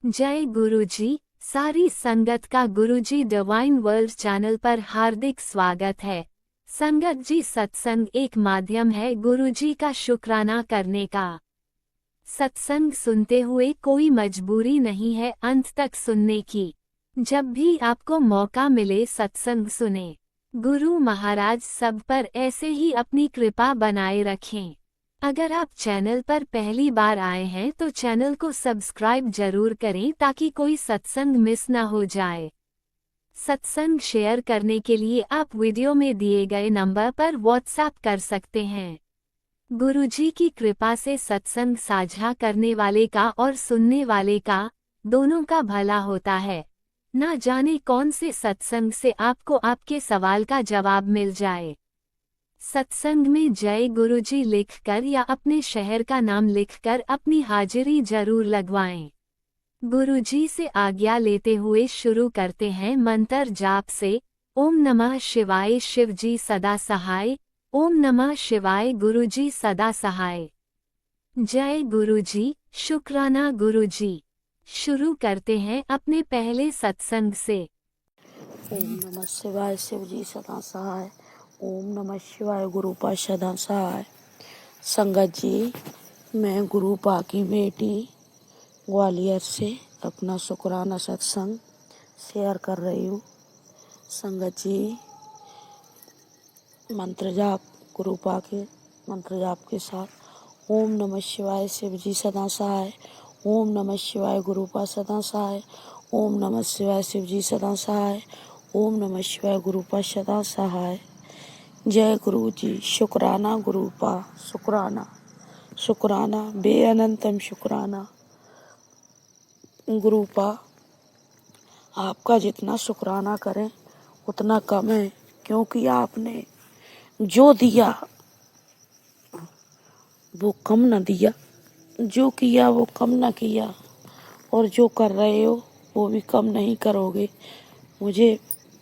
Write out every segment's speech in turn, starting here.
जय गुरुजी। सारी संगत का गुरुजी डिवाइन वर्ल्ड चैनल पर हार्दिक स्वागत है। संगत जी, सत्संग एक माध्यम है गुरुजी का शुक्राना करने का। सत्संग सुनते हुए कोई मजबूरी नहीं है अंत तक सुनने की। जब भी आपको मौका मिले सत्संग सुने। गुरु महाराज सब पर ऐसे ही अपनी कृपा बनाए रखें। अगर आप चैनल पर पहली बार आए हैं तो चैनल को सब्सक्राइब जरूर करें ताकि कोई सत्संग मिस ना हो जाए। सत्संग शेयर करने के लिए आप वीडियो में दिए गए नंबर पर व्हाट्सएप कर सकते हैं। गुरुजी की कृपा से सत्संग साझा करने वाले का और सुनने वाले का दोनों का भला होता है। ना जाने कौन से सत्संग से आपको आपके सवाल का जवाब मिल जाए। सत्संग में जय गुरुजी लिखकर या अपने शहर का नाम लिखकर अपनी हाजिरी जरूर लगवाएं। गुरुजी से आज्ञा लेते हुए शुरू करते हैं मंत्र जाप से। ओम नमः शिवाय शिवजी सदा सहाय। ओम नमः शिवाय गुरुजी सदा सहाय। जय गुरुजी, शुक्राना गुरुजी। शुरू करते हैं अपने पहले सत्संग से। ओम नमः शिवाय शिवजी सदा सहाय। ओम नमः शिवाय गुरुपा सदा सहाय। संगत जी, मैं गुरुपा की बेटी ग्वालियर से अपना शुक्राना सत्संग शेयर कर रही हूँ। संगत जी, मंत्र जाप गुरुपा के मंत्र जाप के साथ ओम नमः शिवाय शिवजी सदा सहाय। ओम नमः शिवाय गुरुपा सदा सहाय। ओम नमः शिवाय शिवजी सदा सहाय। ओम नमः शिवाय गुरुपा सदा सहाय। जय गुरु जी, शुक्राना गुरुपा, शुक्राना शुक्राना बेअनंतम शुक्राना। गुरुपा, आपका जितना शुक्राना करें उतना कम है, क्योंकि आपने जो दिया वो कम न दिया, जो किया वो कम न किया, और जो कर रहे हो वो भी कम नहीं करोगे। मुझे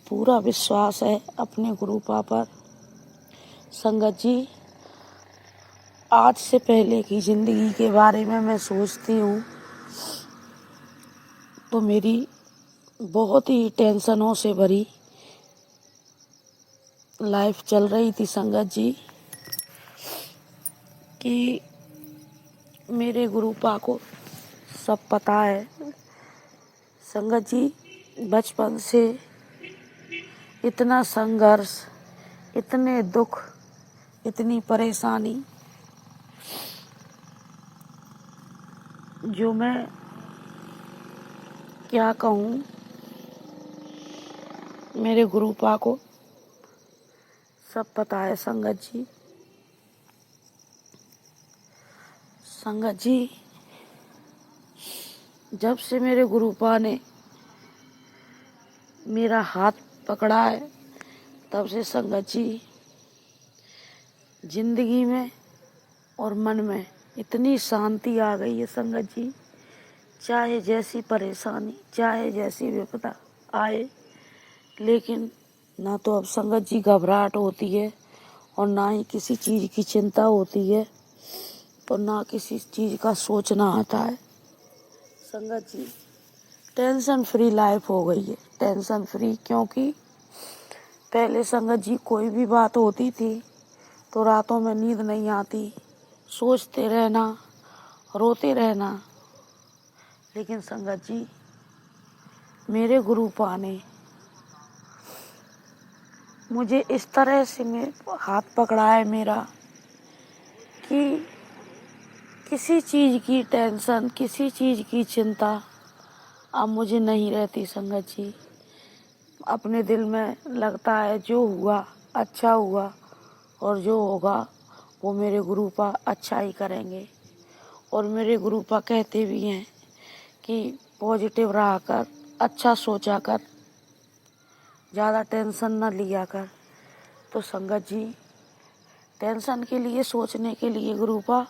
पूरा विश्वास है अपने गुरुपा पर। संगत जी, आज से पहले की जिंदगी के बारे में मैं सोचती हूँ तो मेरी बहुत ही टेंशनों से भरी लाइफ चल रही थी। संगत जी, कि मेरे गुरुपा को सब पता है। संगत जी, बचपन से इतना संघर्ष, इतने दुख, इतनी परेशानी, जो मैं क्या कहूँ। मेरे गुरुपा को सब पता है। संगत जी, संगत जी, जब से मेरे गुरुपा ने मेरा हाथ पकड़ा है तब से संगत जी, जिंदगी में और मन में इतनी शांति आ गई है। संगत जी, चाहे जैसी परेशानी, चाहे जैसी विपदा आए, लेकिन ना तो अब संगत जी घबराहट होती है और ना ही किसी चीज़ की चिंता होती है और ना किसी चीज़ का सोचना आता है। संगत जी, टेंशन फ्री लाइफ हो गई है। टेंशन फ्री, क्योंकि पहले संगत जी कोई भी बात होती थी तो रातों में नींद नहीं आती, सोचते रहना, रोते रहना। लेकिन संगत जी, मेरे गुरुपा ने मुझे इस तरह से हाथ पकड़ा है मेरा कि किसी चीज़ की टेंशन, किसी चीज़ की चिंता अब मुझे नहीं रहती। संगत जी, अपने दिल में लगता है जो हुआ अच्छा हुआ, और जो होगा वो मेरे गुरुपा अच्छा ही करेंगे। और मेरे गुरुपा कहते भी हैं कि पॉजिटिव रहा कर, अच्छा सोचा कर, ज़्यादा टेंशन न लिया कर। तो संगत जी, टेंशन के लिए, सोचने के लिए गुरुपा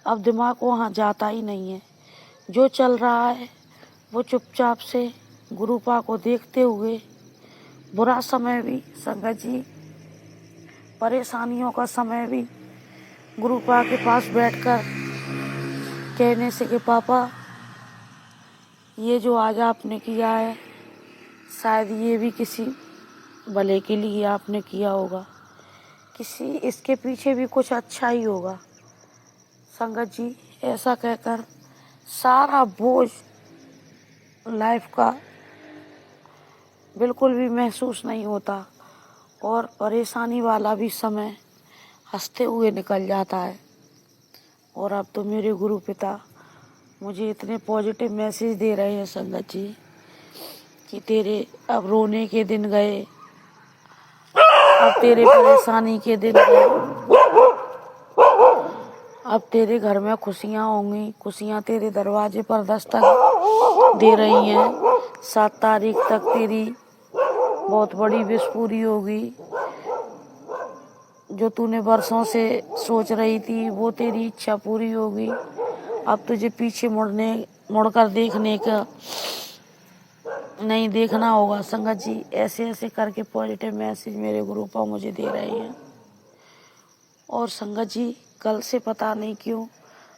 अब दिमाग वहाँ जाता ही नहीं है। जो चल रहा है वो चुपचाप से गुरुपा को देखते हुए, बुरा समय भी संगत जी, परेशानियों का समय भी, गुरुपा के पास बैठकर कहने से कि पापा ये जो आज आपने किया है, शायद ये भी किसी भले के लिए आपने किया होगा, किसी इसके पीछे भी कुछ अच्छा ही होगा। संगत जी, ऐसा कहकर सारा बोझ लाइफ का बिल्कुल भी महसूस नहीं होता और परेशानी वाला भी समय हंसते हुए निकल जाता है। और अब तो मेरे गुरु पिता मुझे इतने पॉजिटिव मैसेज दे रहे हैं संगत जी कि तेरे अब रोने के दिन गए, अब तेरे परेशानी के दिन गए, अब तेरे घर में खुशियाँ होंगी, खुशियाँ तेरे दरवाजे पर दस्तक दे रही हैं। 7 तारीख तक तेरी बहुत बड़ी विश पूरी होगी। जो तूने वर्षों से सोच रही थी वो तेरी इच्छा पूरी होगी। अब तुझे पीछे मुड़कर देखने का नहीं देखना होगा। संगत जी, ऐसे ऐसे करके पॉजिटिव मैसेज मेरे गुरु पापा मुझे दे रहे हैं। और संगत जी, कल से पता नहीं क्यों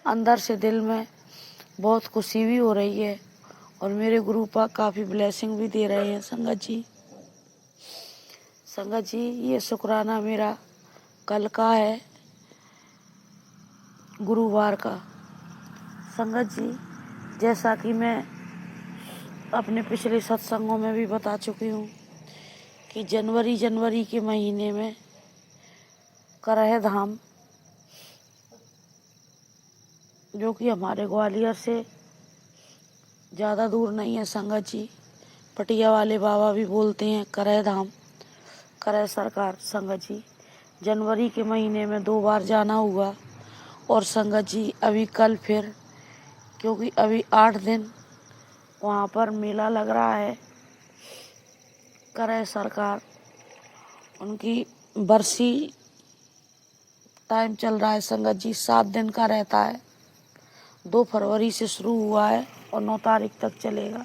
अंदर से दिल में बहुत खुशी भी हो रही है और मेरे गुरु पापा काफ़ी ब्लेसिंग भी दे रहे हैं। संगत जी, ये शुक्राना मेरा कल का है, गुरुवार का। संगत जी, जैसा कि मैं अपने पिछले सत्संगों में भी बता चुकी हूँ कि जनवरी के महीने में करह धाम, जो कि हमारे ग्वालियर से ज़्यादा दूर नहीं है संगत जी, पटिया वाले बाबा भी बोलते हैं करह धाम, करह सरकार। संगत जी, जनवरी के महीने में 2 बार जाना हुआ। और संगत जी, अभी कल फिर, क्योंकि अभी 8 दिन वहाँ पर मेला लग रहा है। करह सरकार, उनकी बरसी टाइम चल रहा है संगत जी, 7 दिन का रहता है। 2 फरवरी से शुरू हुआ है और 9 तारीख तक चलेगा।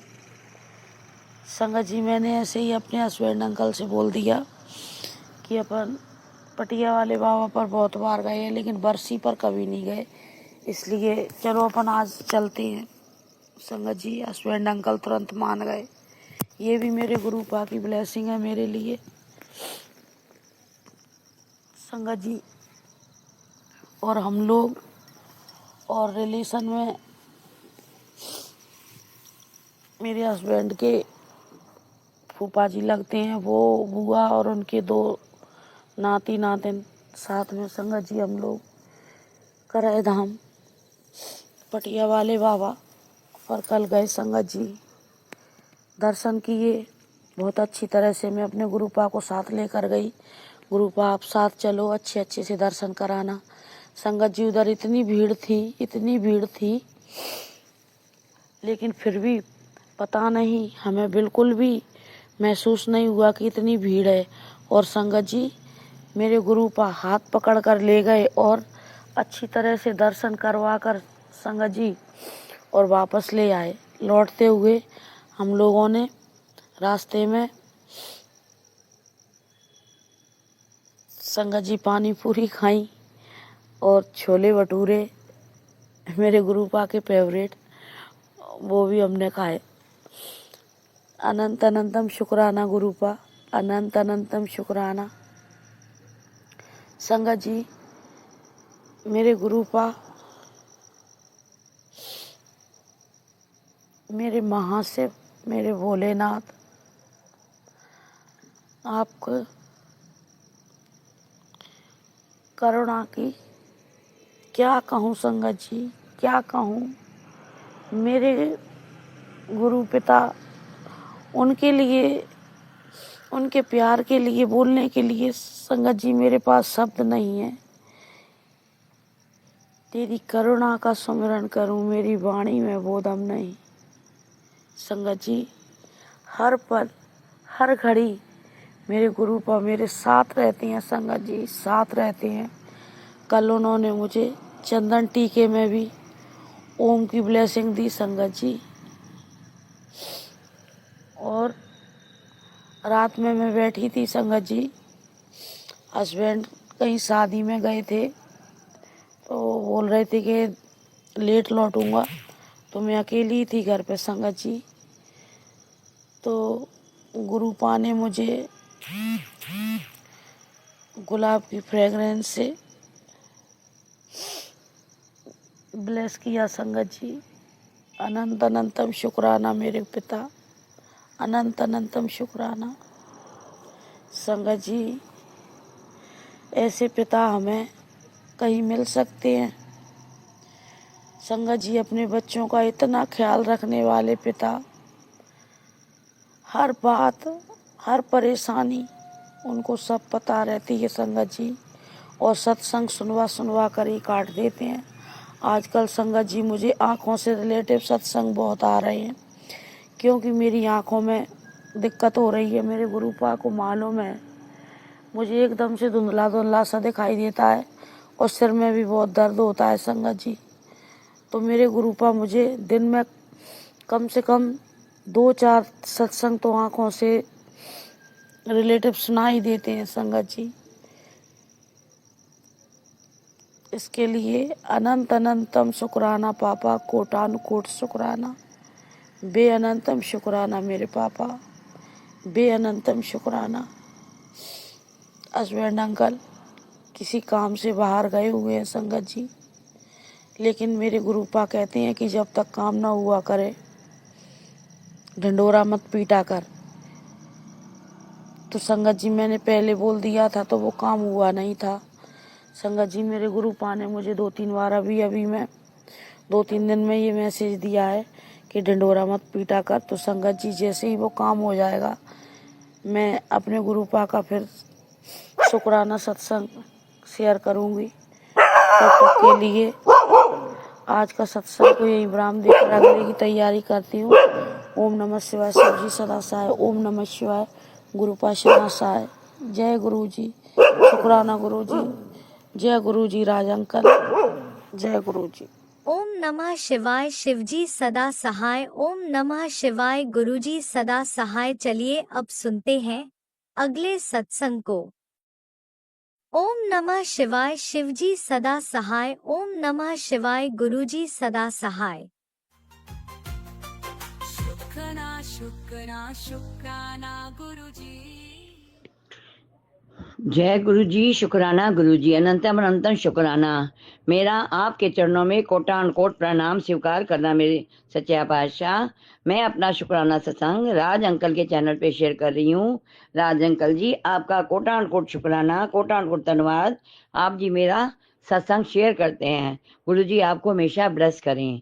संगत जी, मैंने ऐसे ही अपने हस्बैंड अंकल से बोल दिया कि अपन पटिया वाले बाबा पर बहुत बार गए हैं लेकिन बरसी पर कभी नहीं गए, इसलिए चलो अपन आज चलते हैं। संगत जी, हस्बैंड अंकल तुरंत मान गए। ये भी मेरे गुरु पापा की ब्लेसिंग है मेरे लिए। संगत जी, और हम लोग और रिलेशन में मेरे हस्बैंड के फूफा जी लगते हैं, वो बुआ और उनके 2 नाती नातिन साथ में। संगत जी, हम लोग करह धाम पटिया वाले बाबा पर कल गए। संगत जी, दर्शन किए बहुत अच्छी तरह से। मैं अपने गुरु पापा को साथ लेकर गई। गुरु पापा, आप साथ चलो, अच्छे से दर्शन कराना। संगत जी, उधर इतनी भीड़ थी, लेकिन फिर भी पता नहीं, हमें बिल्कुल भी महसूस नहीं हुआ कि इतनी भीड़ है। और संगत जी, मेरे गुरु पापा हाथ पकड़ कर ले गए और अच्छी तरह से दर्शन करवा कर संगत जी और वापस ले आए। लौटते हुए हम लोगों ने रास्ते में संगत जी पानी पूरी खाई और छोले भटूरे, मेरे गुरु पापा के फेवरेट, वो भी हमने खाए। अनंत अनंतम शुक्राना गुरु पापा, अनंत अनंतम शुक्राना। संगत जी, मेरे गुरु पापा मेरे महाशिव, मेरे भोलेनाथ, आपको करुणा की क्या कहूँ संगत जी, क्या कहूँ। मेरे गुरु पिता, उनके लिए, उनके प्यार के लिए बोलने के लिए संगत जी मेरे पास शब्द नहीं है। तेरी करुणा का सुमिरन करूं, मेरी वाणी में वो दम नहीं। संगत जी, हर पल हर घड़ी मेरे गुरु पापा मेरे साथ रहते हैं। संगत जी, साथ रहते हैं। कल उन्होंने मुझे चंदन टीके में भी ओम की ब्लेसिंग दी संगत जी। और रात में मैं बैठी थी संगत जी, हस्बैंड कहीं शादी में गए थे तो बोल रहे थे कि लेट लौटूंगा, तो मैं अकेली थी घर पे संगत जी। तो गुरुपा ने मुझे गुलाब की फ्रेगरेंस से ब्लेस किया संगत जी। अनंत अनंतम शुक्राना मेरे पिता, अनंत अनंतम शुक्राना। संगत जी, ऐसे पिता हमें कहीं मिल सकते हैं। संगत जी, अपने बच्चों का इतना ख्याल रखने वाले पिता, हर बात, हर परेशानी उनको सब पता रहती है संगत जी, और सत्संग सुनवा सुनवा कर ही काट देते हैं। आजकल संगत जी मुझे आँखों से रिलेटिव सत्संग बहुत आ रहे हैं, क्योंकि मेरी आँखों में दिक्कत हो रही है। मेरे गुरुपा को मालूम है, मुझे एकदम से धुंधला धुंधला सा दिखाई देता है और सिर में भी बहुत दर्द होता है संगत जी। तो मेरे गुरुपा मुझे दिन में कम से कम 2-4 सत्संग तो आँखों से रिलेटिव सुना ही देते हैं संगत जी। इसके लिए अनंत अनंतम शुक्राना पापा, कोटानुकोट शुक्राना, बेअनंतम शुक्राना मेरे पापा, बेअनंतम शुक्राना। हस्बैंड अंकल किसी काम से बाहर गए हुए हैं संगत जी, लेकिन मेरे गुरुपा कहते हैं कि जब तक काम ना हुआ करे ढंडोरा मत पीटा कर। तो संगत जी मैंने पहले बोल दिया था तो वो काम हुआ नहीं था। संगत जी, मेरे गुरुपा ने मुझे 2-3 बार अभी मैं 2-3 दिन में ये मैसेज दिया है कि ढंडोरा मत पीटा कर। तो संगत जी, जैसे ही वो काम हो जाएगा मैं अपने गुरुपा का फिर शुक्राना सत्संग शेयर करूँगी। तब तक के लिए आज का सत्संग को यही विराम देकर अगले की तैयारी करती हूँ। ओम नमः शिवाय, शिव जी सदा सहाय। ओम नमः शिवाय, गुरुपा सदा सहाय। जय गुरु जी, शुक्राना गुरु जी। जय गुरु जी राज अंकल, जय गुरु जी। ओम नमः शिवाय, शिवजी सदा सहाय। ओम नमः शिवाय, गुरुजी सदा सहाय। चलिए अब सुनते हैं अगले सत्संग को। ओम नमः शिवाय, शिवजी सदा सहाय। ओम नमः शिवाय, गुरुजी सदा सहाय। शुक्राना शुक्राना शुक्राना गुरुजी। जय गुरु जी, शुक्राना गुरु जी, अनंतम अनंतम शुक्राना। मेरा आपके चरणों में कोटान कोट प्रणाम स्वीकार करना मेरे सच्चा पातशाह। मैं अपना शुक्राना सत्संग राज अंकल के चैनल पे शेयर कर रही हूँ। राज अंकल जी, आपका कोटान कोट शुक्राना, कोटान कोट धन्यवाद। आप जी मेरा सत्संग शेयर करते हैं। गुरु जी आपको हमेशा ब्लेस करें।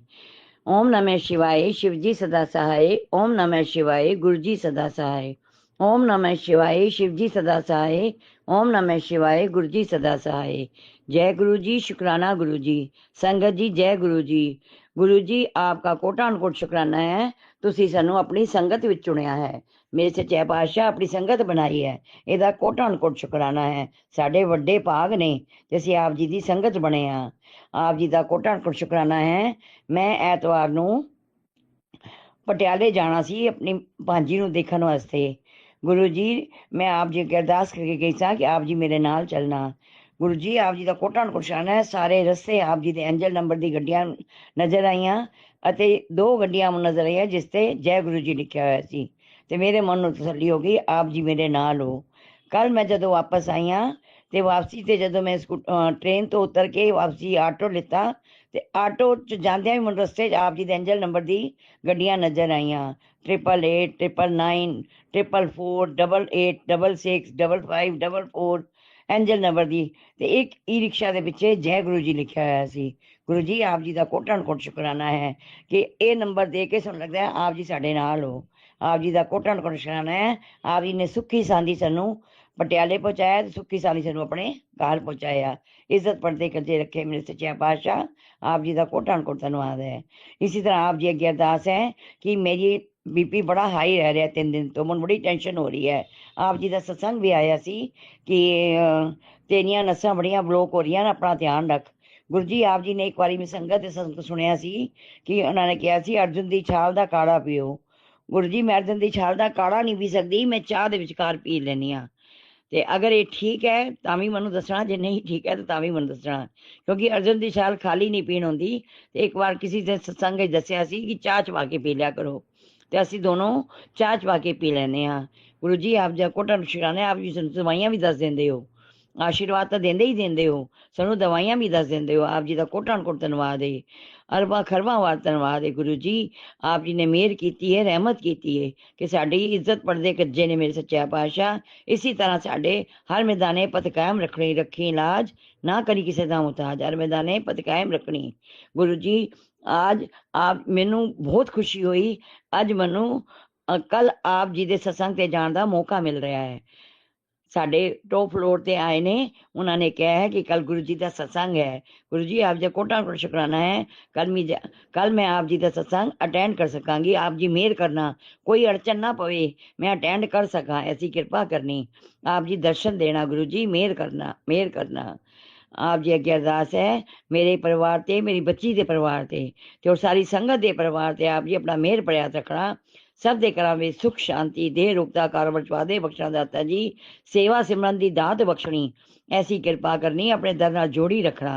ओम नमः शिवाय, शिव जी सदा सहाय। ओम नमः शिवाय, गुरु जी सदा सहाय। ओम नमः शिवाय, शिव जी सदा सहाय। ओम नमः शिवाय, गुरु जी सदा सहाय। जय गुरु जी, शुक्राना गुरु जी। संगत जी जय गुरु जी। गुरु जी आपका कोटान कोट शुक्राना है, ਤੁਸੀਂ ਸਾਨੂੰ ਆਪਣੀ ਸੰਗਤ ਵਿੱਚ ਚੁਣਿਆ ਹੈ। ਮੇਰੇ ਸੱਚੇ ਪਾਤਸ਼ਾਹ ਆਪਣੀ ਸੰਗਤ ਬਣਾਈ ਹੈ, ਇਹਦਾ ਕੋਟਾਨ ਕੋਟ ਸ਼ੁਕਰਾਨਾ ਹੈ। ਸਾਡੇ ਵੱਡੇ ਭਾਗ ਨੇ ਤੇ ਅਸੀਂ ਆਪ ਜੀ ਦੀ ਸੰਗਤ ਬਣੇ ਆ। ਆਪ ਜੀ ਦਾ ਕੋਟਾਨ ਕੋਟ ਸ਼ੁਕਰਾਨਾ ਹੈ। ਮੈਂ ਐਤਵਾਰ ਨੂੰ ਪਟਿਆਲੇ ਜਾਣਾ ਸੀ ਆਪਣੀ ਭਾਂਜੀ ਨੂੰ ਦੇਖਣ ਵਾਸਤੇ। ਗੁਰੂ ਜੀ ਮੈਂ ਆਪ ਜੀ ਅੱਗੇ ਅਰਦਾਸ ਕਰਕੇ ਗਈ ਸਾਂ ਕਿ ਆਪ ਜੀ ਮੇਰੇ ਨਾਲ ਚੱਲਣਾ। ਗੁਰੂ ਜੀ ਆਪ ਜੀ ਦਾ ਕੋਟਾਨ ਕੋਟਾਨ ਹੈ। ਸਾਰੇ ਰਸਤੇ ਆਪ ਜੀ ਦੇ ਐਂਜਲ ਨੰਬਰ ਦੀ ਗੱਡੀਆਂ ਨਜ਼ਰ ਆਈਆਂ ਅਤੇ 2 ਗੱਡੀਆਂ ਨਜ਼ਰ ਆਈਆਂ ਜਿਸ ਤੇ ਜੈ ਗੁਰੂ ਜੀ ਲਿਖਿਆ ਹੋਇਆ ਸੀ ਤੇ ਮੇਰੇ ਮਨ ਨੂੰ ਤਸੱਲੀ ਹੋ ਗਈ, ਆਪ ਜੀ ਮੇਰੇ ਨਾਲ ਹੋ। ਕੱਲ ਮੈਂ ਜਦੋਂ ਵਾਪਸ ਆਈ ਹਾਂ ਤੇ ਵਾਪਸੀ ਤੇ ਜਦੋਂ ਮੈਂ ਟ੍ਰੇਨ ਤੋਂ ਉਤਰ ਕੇ ਵਾਪਸੀ ਆਟੋ ਲਿੱਤਾ ਤੇ ਆਟੋ 'ਚ ਜਾਂਦਿਆਂ ਵੀ ਮੈਨੂੰ ਰਸਤੇ 'ਚ ਆਪ ਜੀ ਦੇ ਐਂਜਲ ਨੰਬਰ ਦੀ ਗੱਡੀਆਂ ਨਜ਼ਰ ਆਈਆਂ, 888, 999, 444, 88, 66, 55, 44 ਐਂਜਲ ਨੰਬਰ ਦੀ ਤੇ ਇੱਕ ਈ ਰਿਕਸ਼ਾ ਦੇ ਪਿੱਛੇ ਜੈ ਗੁਰੂ ਜੀ ਲਿਖਿਆ ਹੋਇਆ ਸੀ। ਗੁਰੂ ਜੀ ਆਪ ਜੀ ਦਾ ਕੋਟਾਨ ਕੋਟ ਸ਼ੁਕਰਾਨਾ ਹੈ ਕਿ ਇਹ ਨੰਬਰ ਦੇ ਕੇ ਸਾਨੂੰ ਲੱਗਦਾ ਹੈ ਆਪ ਜੀ ਸਾਡੇ ਨਾਲ ਹੋ। ਆਪ ਜੀ ਦਾ ਕੋਟਾਨ ਕੋਟ ਸ਼ੁਕਰਾਨਾ ਹੈ। ਆਪ ਜੀ ਨੇ ਸੁੱਖੀ ਸਾਂਦੀ ਸਾਨੂੰ ਪਟਿਆਲੇ ਪਹੁੰਚਾਇਆ ਤੇ ਸੁੱਖੀ ਸਾਂਦੀ ਸਾਨੂੰ ਆਪਣੇ ਘਰ ਪਹੁੰਚਾਇਆ। ਇੱਜ਼ਤ ਪੜਦੇ ਕਰਦੇ ਰੱਖੇ ਮੇਰੇ ਸੱਚੇ ਪਾਤਸ਼ਾਹ। ਆਪ ਜੀ ਦਾ ਕੋਟਾਨ ਕੋਟ ਧੰਨਵਾਦ ਹੈ। ਇਸੇ ਤਰ੍ਹਾਂ ਆਪ ਜੀ ਅੱਗੇ ਅਰਦਾਸ ਹੈ ਕਿ ਮੇਰੀ ਬੀਪੀ ਬੜਾ ਹਾਈ ਰਹਿ ਰਿਹਾ 3 ਦਿਨ ਤੋਂ, ਮੈਨੂੰ ਬੜੀ ਟੈਨਸ਼ਨ ਹੋ ਰਹੀ ਹੈ। ਆਪ ਜੀ ਦਾ ਸਤਸੰਗ ਵੀ ਆਇਆ ਸੀ ਕਿ ਤੇਰੀਆਂ ਨਸਾਂ ਬੜੀਆਂ ਬਲੋਕ ਹੋ ਰਹੀਆਂ ਨੇ, ਆਪਣਾ ਧਿਆਨ ਰੱਖ। ਗੁਰੂ ਜੀ ਆਪ ਜੀ ਨੇ ਇੱਕ ਵਾਰੀ ਮੈਂ ਸੰਗਤ ਦੇ ਸੰਤ ਸੁਣਿਆ ਸੀ ਕਿ ਉਹਨਾਂ ਨੇ ਕਿਹਾ ਸੀ ਅਰਜੁਨ ਦੀ ਛਾਲ ਦਾ ਕਾੜਾ ਪੀਓ। ਗੁਰੂ ਜੀ ਮੈਂ ਅਰਜੁਨ ਦੀ ਛਾਲ ਦਾ ਕਾੜਾ ਨਹੀਂ ਪੀ ਸਕਦੀ, ਮੈਂ ਚਾਹ ਦੇ ਵਿਚਕਾਰ ਪੀ ਲੈਂਦੀ ਹਾਂ। ਤੇ ਅਗਰ ਇਹ ਠੀਕ ਹੈ ਤਾਂ ਵੀ ਮੈਨੂੰ ਦੱਸਣਾ, ਜੇ ਨਹੀਂ ਠੀਕ ਹੈ ਤਾਂ ਵੀ ਮੈਨੂੰ ਦੱਸਣਾ, ਕਿਉਂਕਿ ਅਰਜਨ ਦੀ ਛਾਲ ਖਾਲੀ ਨਹੀਂ ਪੀਣ ਹੁੰਦੀ। ਤੇ ਇੱਕ ਵਾਰ ਕਿਸੇ ਦੇ ਸਤਸੰਗ ਵਿੱਚ ਦੱਸਿਆ ਸੀ ਕਿ ਚਾਹ ਚਵਾ ਕੇ ਪੀ ਲਿਆ ਕਰੋ, ਤੇ ਅਸੀਂ ਦੋਨੋਂ ਚਾਹ ਚਵਾ ਕੇ ਪੀ ਲੈਂਦੇ ਹਾਂ। ਗੁਰੂ ਜੀ ਆਪ ਜੀ ਕੋਟਾਂ ਸ਼ੁਕਰਾਨਾ, ਆਪ ਜੀ ਸਾਨੂੰ ਦਵਾਈਆਂ ਵੀ ਦੱਸ ਦਿੰਦੇ ਹੋ, ਆਸ਼ੀਰਵਾਦ ਤਾਂ ਦਿੰਦੇ ਹੀ ਦਿੰਦੇ ਹੋ, ਸਾਨੂੰ ਦਵਾਈਆਂ ਵੀ ਦੱਸ ਦਿੰਦੇ ਹੋ। ਆਪ ਜੀ ਦਾ ਕੋਟਾਂ ਕੋਟ ਧੰਨਵਾਦ ਹੈ, ਅਰਬਾਂ ਖਰਬਾਂ ਵਾਰ ਧੰਨਵਾਦ ਹੈ ਗੁਰੂ ਜੀ। ਆਪ ਜੀ ਨੇ ਮਿਹਰ ਕੀਤੀ ਹੈ, ਰਹਿਮਤ ਕੀਤੀ ਹੈ ਕਿ ਸਾਡੀ ਇੱਜ਼ਤ ਪਰਦੇ ਕੱਜੇ ਨੇ ਮੇਰੇ ਸੱਚਾ ਪਾਤਸ਼ਾਹ। ਇसी ਤਰ੍ਹਾਂ ਸਾਡੇ ਹਰ ਮੈਦਾਨੇ ਪਤ ਕਾਇਮ ਰੱਖਣੀ, ਰੱਖੀ ਇਲਾਜ ਨਾ ਕਰੀ ਕਿਸੇ ਦਾ ਮੁਹਤਾਜ, ਹਰ ਮੈਦਾਨੇ ਪਤ ਕਾਇਮ ਰੱਖਣੀ। ਗੁਰੂ ਜੀ आज आप मैनू बहुत खुशी हुई, अज मैनू कल आप जी दे सत्संग ते जाण दा मौका मिल रहा है। साडे टॉप फ्लोर ते आए ने, उन्होंने कहा है कि कल गुरु जी का सत्संग है। गुरु जी आप जी कोटा कोट शुकराना है, कल मैं आप जी का सत्संग अटेंड कर सकांगी। आप जी मेहर करना, कोई अड़चन ना पवे, मैं अटेंड कर सका, ऐसी कृपा करनी। आप जी दर्शन देना गुरु जी, मेहर करना, मेहर करना। आप जी अगे अरदास है मेरे परिवार ते, मेरी बच्ची के परिवार ते और सारी संगत के परिवार ते आप जी अपना मेहर पड़िया रखना। सब दे घरां विच सुख शांति देह रूपता कार बरछवादे बख्शा दाता जी, सेवा सिमरन दी दात बख्शनी, ऐसी कृपा करनी, अपने दर नाल जोड़ी रखना,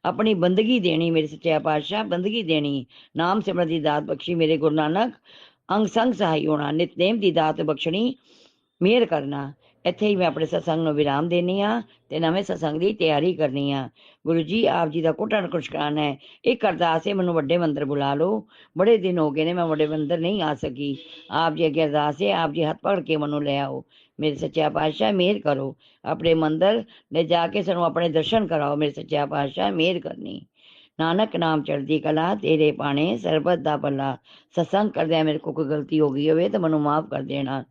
अपनी बंदगी देनी मेरे सच्चा पातशाह, बंदगी देनी, नाम सिमरन दी दात बख्शी मेरे गुरु नानक, अंग संग सहाई होना, नितनेम दी दात बख्शनी, मेहर करना। ਇੱਥੇ ਹੀ ਮੈਂ ਆਪਣੇ ਸਤਸੰਗ ਨੂੰ ਵਿਰਾਮ ਦੇਣੀ ਆ ਤੇ ਨਵੇਂ ਸਤਸੰਗ ਦੀ ਤਿਆਰੀ ਕਰਨੀ ਆ। ਗੁਰੂ ਜੀ ਆਪ ਜੀ ਦਾ ਕੋਟਾਂ ਕੁਸ਼ਕਾਨ ਹੈ। ਇੱਕ ਅਰਦਾਸ ਹੈ, ਮੈਨੂੰ ਵੱਡੇ ਮੰਦਰ ਬੁਲਾ ਲਓ, ਬੜੇ ਦਿਨ ਹੋ ਗਏ ਨੇ ਮੈਂ ਵੱਡੇ ਮੰਦਰ ਨਹੀਂ ਆ ਸਕੀ। ਆਪ ਜੀ ਅੱਗੇ ਅਰਦਾਸ ਹੈ, ਆਪ ਜੀ ਹੱਥ ਪਕੜ ਕੇ ਮੈਨੂੰ ਲੈ ਆਓ ਮੇਰੇ ਸੱਚਾ ਪਾਤਸ਼ਾਹ, ਮਿਹਰ ਕਰੋ, ਆਪਣੇ ਮੰਦਰ ਲੈ ਜਾ ਕੇ ਸਾਨੂੰ ਆਪਣੇ ਦਰਸ਼ਨ ਕਰਾਓ ਮੇਰੇ ਸੱਚਾ ਪਾਤਸ਼ਾਹ, ਮਿਹਰ ਕਰਨੀ। ਨਾਨਕ ਨਾਮ ਚੜ੍ਹਦੀ ਕਲਾ ਤੇਰੇ ਪਾਣੇ ਸਰਬਤ ਦਾ ਭਲਾ। ਸਤਸੰਗ ਕਰਦਿਆਂ ਮੇਰੇ ਕੋਲ ਕੋਈ ਗਲਤੀ ਹੋ ਗਈ ਹੋਵੇ ਤਾਂ ਮੈਨੂੰ ਮਾਫ ਕਰ ਦੇਣਾ।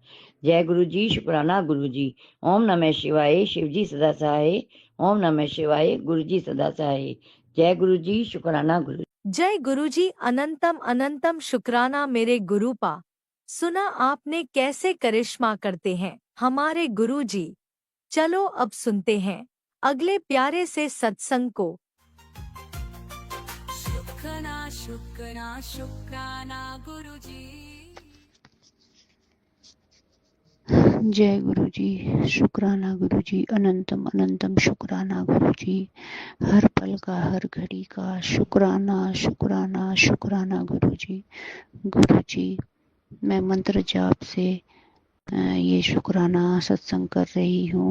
जय गुरु जी, शुक्राना गुरु जी। ओम नमः शिवाय, शिव जी सदा सहाय। ओम नमः शिवाय, गुरु जी सदा सहाय। जय गुरु जी, शुक्राना गुरु। जय गुरु जी, अनंतम अनंतम शुक्राना मेरे गुरु पा। सुना आपने कैसे करिश्मा करते हैं हमारे गुरु जी। चलो अब सुनते हैं अगले प्यारे से सत्संग को। शुक्राना शुक्राना शुक्राना गुरु जी। जय गुरु जी, शुक्राना गुरु जी, अनंतम अनंतम शुक्राना गुरु जी। हर पल का हर घड़ी का शुक्राना शुक्राना शुक्राना गुरु जी। गुरु जी मैं मंत्र जाप से ये शुक्राना सत्संग कर रही हूँ।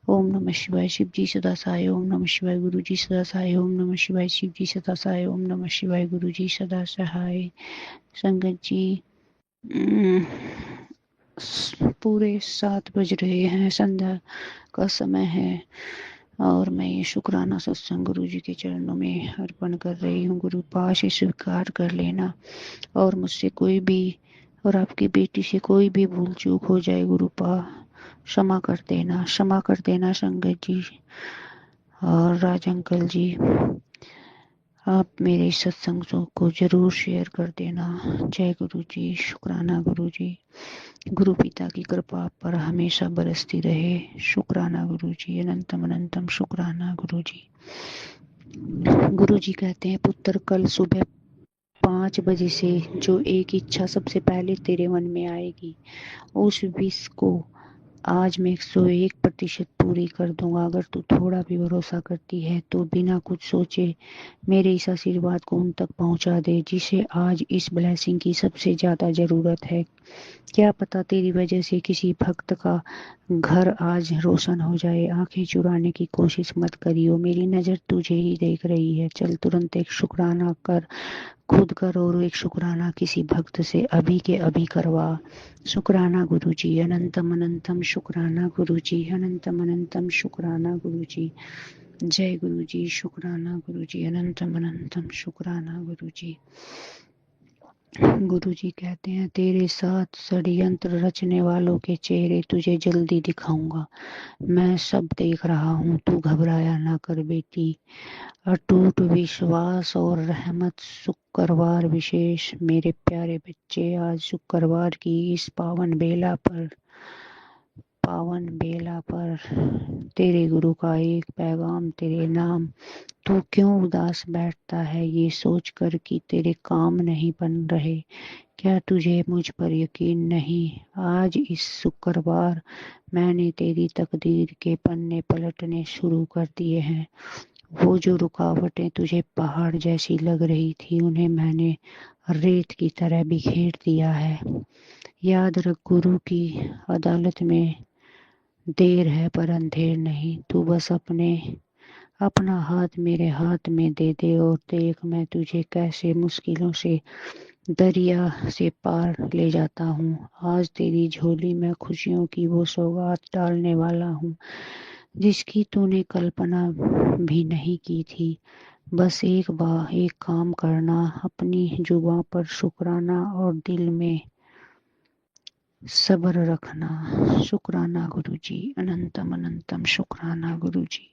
ओम नमः शिवाय, शिव जी सदा सहाय। ओम नमः शिवाय, गुरु जी सदा सहाय। ओम नमः शिवाय, शिव जी सदा सहाय। ओम नमः शिवाय, गुरु जी सदा सहाय। संगत जी पूरे 7 बज रहे हैं, संध्या का समय है और मैं ये शुक्राना सत्संग गुरु जी के चरणों में अर्पण कर रही हूँ। गुरु पास ही स्वीकार कर लेना और मुझसे कोई भी और आपकी बेटी से कोई भी भूल चूक हो जाए गुरु पा क्षमा कर देना, क्षमा कर देना। संगत जी और राज अंकल जी आप मेरे सत्संग को जरूर शेयर कर देना। जय गुरु जी, शुक्राना गुरु जी। गुरु पिता की कृपा आप पर हमेशा बरसती रहे। शुक्राना गुरु जी, अनंतम अनंतम शुक्राना गुरु जी। गुरु जी कहते हैं, पुत्र कल सुबह 5 बजे से जो एक इच्छा सबसे पहले तेरे मन में आएगी उस विश को आज मैं 101% पूरी कर दूंगा। अगर तू थोड़ा भी भरोसा करती है तो बिना कुछ सोचे मेरे इस आशीर्वाद को उन तक पहुंचा दे जिसे आज इस ब्लेसिंग की सबसे ज्यादा जरूरत है। क्या पता तेरी वजह से किसी भक्त का घर आज रोशन हो जाए। आंखें चुराने की कोशिश मत करियो, मेरी नजर तुझे ही देख रही है। चल तुरंत एक शुक्राना कर, खुद कर और एक शुक्राना किसी भक्त से अभी के अभी करवा। शुक्राना गुरु जी, अनंतम अनंतम शुक्राना गुरु जी, अनंतम अनंतम शुक्राना गुरु जी। जय गुरु जी, शुक्राना गुरु जी, अनंतम अनंतम शुक्राना गुरु जी। गुरु जी कहते हैं, तेरे साथ षड्यंत्र रचने वालों के चेहरे तुझे जल्दी दिखाऊंगा। मैं सब देख रहा हूँ, तू घबराया ना कर बेटी। अटूट विश्वास और रहमत। शुक्रवार विशेष। मेरे प्यारे बच्चे, आज शुक्रवार की इस पावन बेला पर पावन बेला पर तेरे गुरु का एक पैगाम तेरे नाम। तू क्यों उदास बैठता है ये सोचकर कि तेरे काम नहीं बन रहे? क्या तुझे मुझ पर यकीन नहीं? आज इस शुक्रवार मैंने तेरी तकदीर के पन्ने पलटने शुरू कर दिए हैं। वो जो रुकावटें तुझे पहाड़ जैसी लग रही थी उन्हें मैंने रेत की तरह बिखेर दिया है। याद रख, गुरु की अदालत में देर है पर अंधेर नहीं। तू बस अपना हाथ मेरे हाथ में दे दे और देख मैं तुझे कैसे मुश्किलों से दरिया से पार ले जाता हूँ। आज तेरी झोली में खुशियों की वो सौगात डालने वाला हूँ जिसकी तूने कल्पना भी नहीं की थी। बस एक काम करना, अपनी जुबां पर शुक्राना और दिल में सब्र रखना। शुक्राना गुरुजी, अनंतम अनंतम शुक्राना गुरुजी,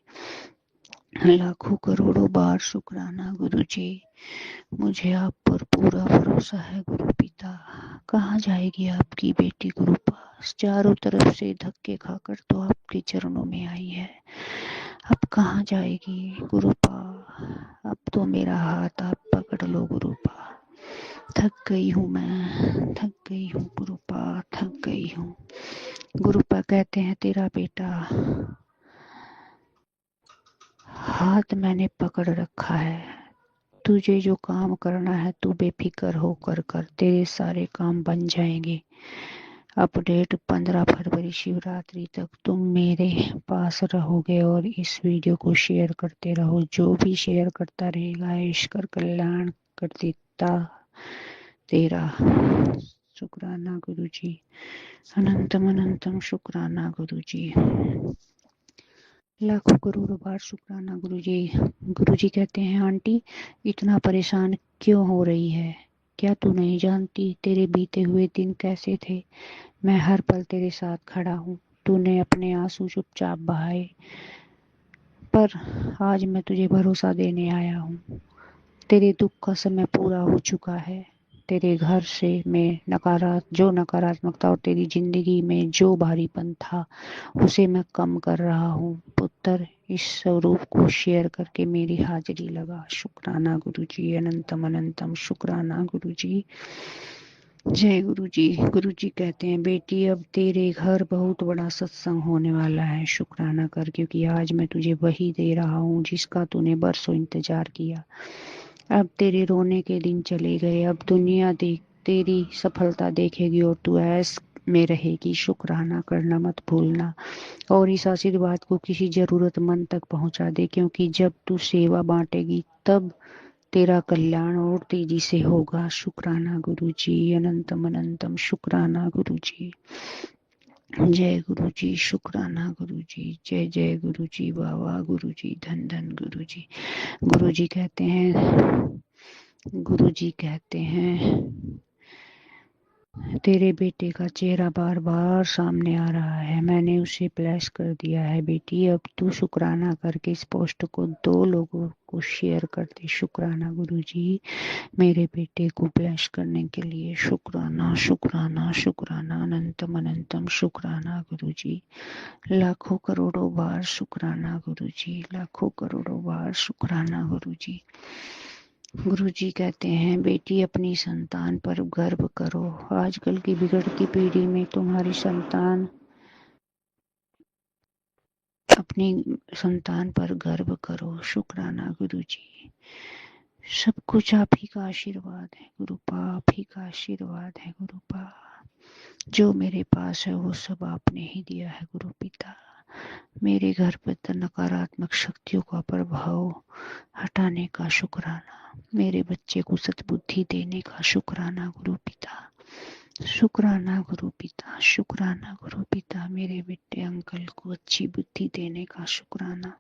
लाखों करोड़ों बार शुक्राना गुरुजी। मुझे आप पर पूरा भरोसा है गुरु पिता। कहाँ जाएगी आपकी बेटी गुरु पास? चारों तरफ से धक्के खाकर तो आपके चरणों में आई है। अब कहाँ जाएगी गुरु पा? अब तो मेरा हाथ आप पकड़ लो गुरु पा। थक गई हूँ मैं, थक गई हूँ गुरु पा, थक गई हूँ। गुरु पा कहते हैं तेरा बेटा हाथ मैंने पकड़ रखा है। तुझे जो काम करना है तू बेफिक्र होकर कर, तेरे सारे काम बन जाएंगे। अपडेट 15 फरवरी शिवरात्रि तक तुम मेरे पास रहोगे और इस वीडियो को शेयर करते रहो। जो भी शेयर करता रहेगा ईश्वर कल्याण कर देता तेरा। शुक्राना गुरुजी, अनंतम अनंतम शुक्राना गुरुजी, लाखों करोड़ों बार शुक्राना गुरुजी। गुरुजी कहते हैं आंटी इतना परेशान क्यों हो रही है? क्या तू नहीं जानती तेरे बीते हुए दिन कैसे थे? मैं हर पल तेरे साथ खड़ा हूँ। तूने अपने आंसू चुपचाप बहाए पर आज मैं तुझे भरोसा देने आया हूँ। तेरे दुख का समय पूरा हो चुका है। तेरे घर से मैं नकारात्मकता और तेरी जिंदगी में जो भारीपन था उसे मैं कम कर रहा हूँ। पुत्र इस स्वरूप को शेयर करके मेरी हाजिरी लगा। शुक्राना गुरुजी, अनंतम अनंतम शुक्राना गुरुजी। जय गुरुजी। गुरुजी कहते हैं बेटी अब तेरे घर बहुत बड़ा सत्संग होने वाला है। शुक्राना कर, क्योंकि आज मैं तुझे वही दे रहा हूँ जिसका तूने बरसों इंतजार किया। अब तेरे रोने के दिन चले गए। अब दुनिया तेरी सफलता देखेगी और तू ऐश में रहेगी। शुक्राना करना मत भूलना और इस आशीर्वाद को किसी जरूरतमंद तक पहुंचा दे, क्योंकि जब तू सेवा बांटेगी तब तेरा कल्याण और तेजी से होगा। शुक्राना गुरुजी, अनंतम अनंतम शुक्राना गुरुजी। जय गुरुजी, शुक्राना गुरुजी, जय जय गुरुजी, बाबा गुरुजी, धन धन गुरुजी। गुरुजी कहते हैं तेरे बेटे का चेहरा बार बार सामने आ रहा है। मैंने उसे ब्लेस कर दिया है बेटी। अब तू शुक्राना करके इस पोस्ट को 2 लोगों को शेयर कर दे। शुक्राना गुरुजी मेरे बेटे को ब्लेस करने के लिए। शुक्राना शुक्राना शुक्राना, अनंतम अनंतम शुक्राना गुरुजी। लाखों करोड़ों बार शुक्राना गुरुजी, लाखों करोड़ों बार शुक्राना गुरुजी। गुरुजी कहते हैं बेटी अपनी संतान पर गर्व करो। आजकल की बिगड़ती पीढ़ी में तुम्हारी संतान अपनी संतान पर गर्व करो। शुक्राना गुरुजी। सब कुछ आप ही का आशीर्वाद है गुरुपा, आप ही का आशीर्वाद है गुरुपा। जो मेरे पास है वो सब आपने ही दिया है गुरु पिता। मेरे घर पर नकारात्मक शक्तियों का प्रभाव हटाने का शुक्राना। मेरे बच्चे को सद्बुद्धि देने का शुक्राना गुरु पिता। शुक्राना गुरु पिता, शुक्राना गुरु पिता। मेरे बेटे अंकल को अच्छी बुद्धि देने का शुक्राना।